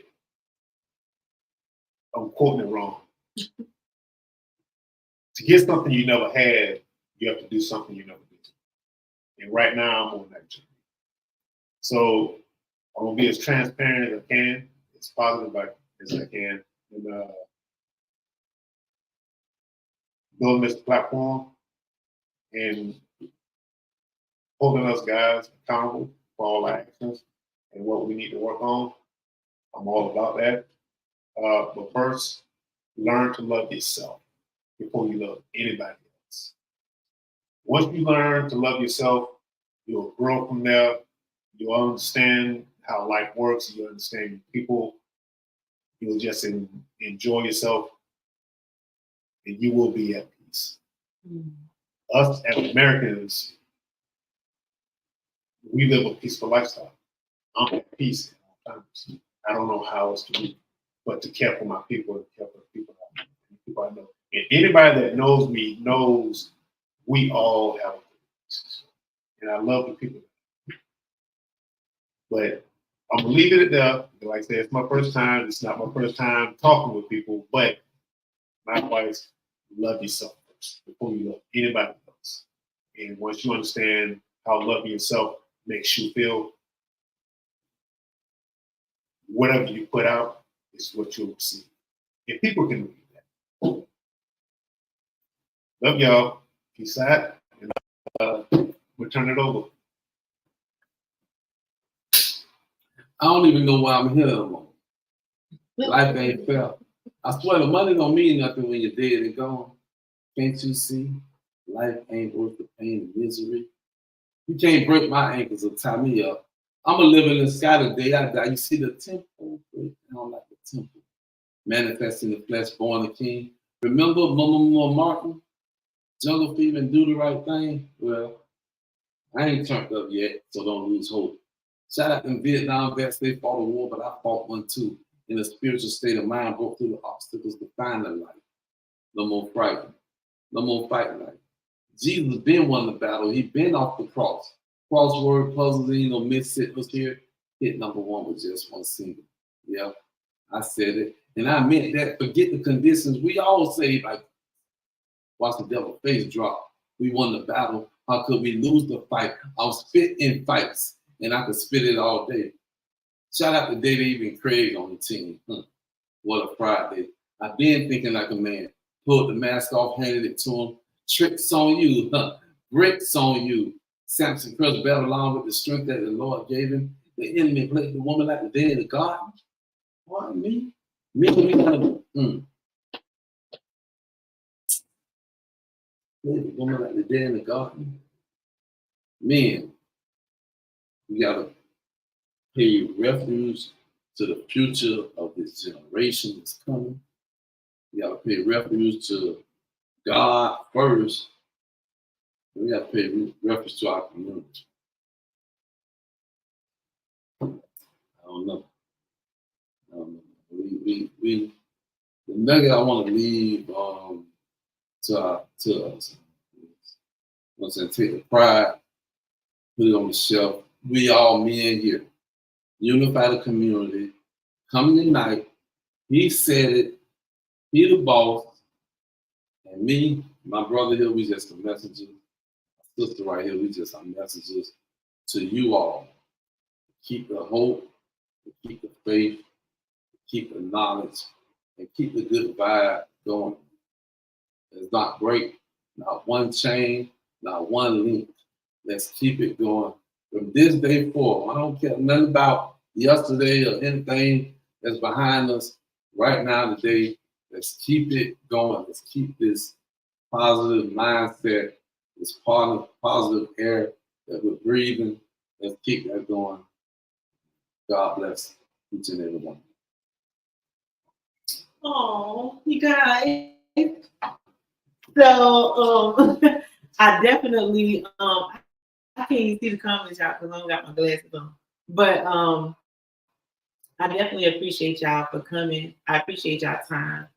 I'm quoting it wrong. To get something you never had, you have to do something you never did. And right now, I'm on that journey. So I'm gonna be as transparent as I can, as positive as I can, and building this platform and holding us guys accountable for all our actions and what we need to work on. I'm all about that. But first, learn to love yourself before you love anybody else. Once you learn to love yourself, you'll grow from there. You'll understand how life works. You'll understand people. You'll just enjoy yourself, and you will be at peace. Us as Americans, we live a peaceful lifestyle. I'm at peace at all times. I don't know how else to do, but to care for my people and care for the people I know. And anybody that knows me knows we all have a peace. And I love the people. But I'm gonna leave it at that. Like I said, it's my first time. It's not my first time talking with people, but my advice, love yourself first before you love anybody else. And once you understand how loving yourself makes you feel, whatever you put out is what you'll receive. And people can read that. Love y'all. Peace out. And we'll turn it over. I don't even know why I'm here no more. Life ain't fair. I swear the money don't mean nothing when you're dead and gone. Can't you see? Life ain't worth the pain and misery. You can't break my ankles or tie me up. I'm going to live in the sky the day I die. You see the temple? I don't like the temple. Manifesting the flesh, born a king. Remember Mama Martin? Jungle Fever and Do the Right Thing? Well, I ain't turned up yet, so don't lose hope. Shout out to Vietnam vets. They fought a war, but I fought one too. In a spiritual state of mind, broke through the obstacles to find the light. No more frightened. No more fighting life. Jesus been won the battle. He been off the cross. Crossword puzzles, Mid-Sit was here. Hit number one with just one single. Yeah, I said it. And I meant that. Forget the conditions. We all say, like, watch the devil's face drop. We won the battle. How could we lose the fight? I was fit in fights, and I could spit it all day. Shout out to David and Craig on the team. What a Friday. I've been thinking like a man. Pulled the mask off, handed it to him. Tricks on you, bricks on you. Samson crushed Babylon with the strength that the Lord gave him. The enemy played the woman like the day in the garden. What, me? Me. Played the woman like the day in the garden. Men, we gotta pay refuge to the future of this generation that's coming. We gotta pay refuge to God first. We gotta pay refuge to our community. I don't know. The nugget I want to leave to us. I'm saying, take the pride, put it on the shelf. We all men here, unify the community, come unite. He said it. He the boss, and me, my brother here, we just the messengers. My sister right here, we just our messengers to you all. Keep the hope, keep the faith, keep the knowledge, and keep the good vibe going. It's not break, not one chain, not one link. Let's keep it going. From this day forward, I don't care nothing about yesterday or anything that's behind us right now today. Let's keep it going. Let's keep this positive mindset, this positive air that we're breathing. Let's keep that going. God bless each and every one. Oh, you guys. So I definitely I can't even see the comments y'all because I don't got my glasses on. But I definitely appreciate y'all for coming. I appreciate y'all time.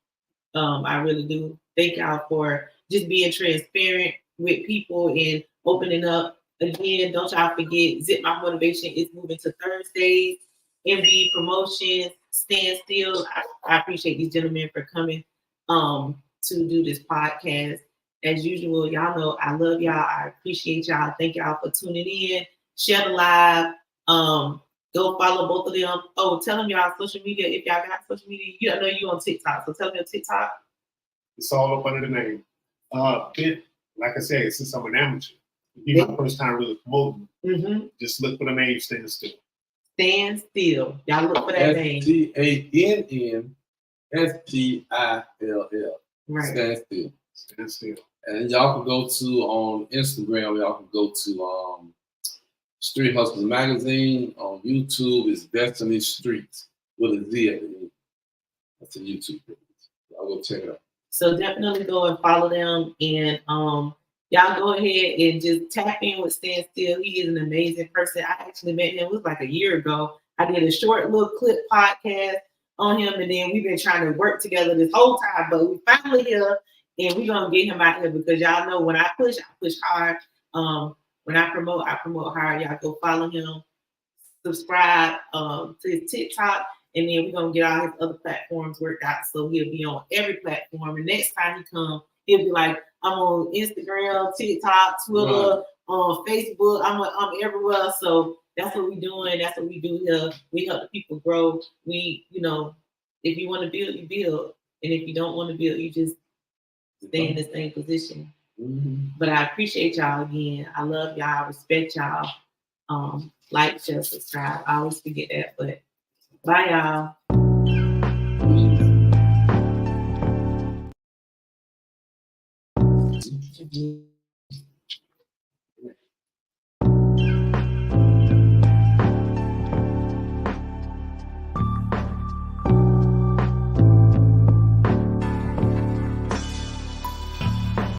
I really do. Thank y'all for just being transparent with people and opening up. Again, don't y'all forget, Zip My Motivation is moving to Thursdays. MB Promotions, Stand Still. I appreciate these gentlemen for coming to do this podcast. As usual, y'all know I love y'all. I appreciate y'all. Thank y'all for tuning in. Share the live. Go follow both of them. Oh, tell them y'all social media. If y'all got social media, you don't know you on TikTok. So tell them your TikTok. It's all up under the name. Like I said, since I'm an amateur, it'd be my first time really promoting. Just look for the name Stand Still. Stand Still. Y'all look for that name. STANNSTILL. Right. Stand Still. Stand Still. And y'all can go to on Instagram. Y'all can go to Street Hustlers Magazine. On YouTube, it's Destiny Streets with a Z at the end. That's a YouTube page. I'll go check it out. So definitely go and follow them, and y'all go ahead and just tap in with Stand Still. He is an amazing person. I actually met him, it was like a year ago. I did a short little clip podcast on him, and then we've been trying to work together this whole time, but we finally here, and we're gonna get him out here because y'all know when I push hard. When I promote hard. Y'all go follow him, subscribe to his TikTok, and then we're gonna get all his other platforms worked out so he'll be on every platform. And next time he comes, he'll be like, I'm on Instagram, TikTok, Twitter, Facebook. I'm everywhere. So that's what we're doing. That's what we do here. We help the people grow. We, if you want to build, you build. And if you don't want to build, you just stay in the same position. But I appreciate y'all again. I love y'all. I respect y'all. Like, share, subscribe. I always forget that, but bye, y'all.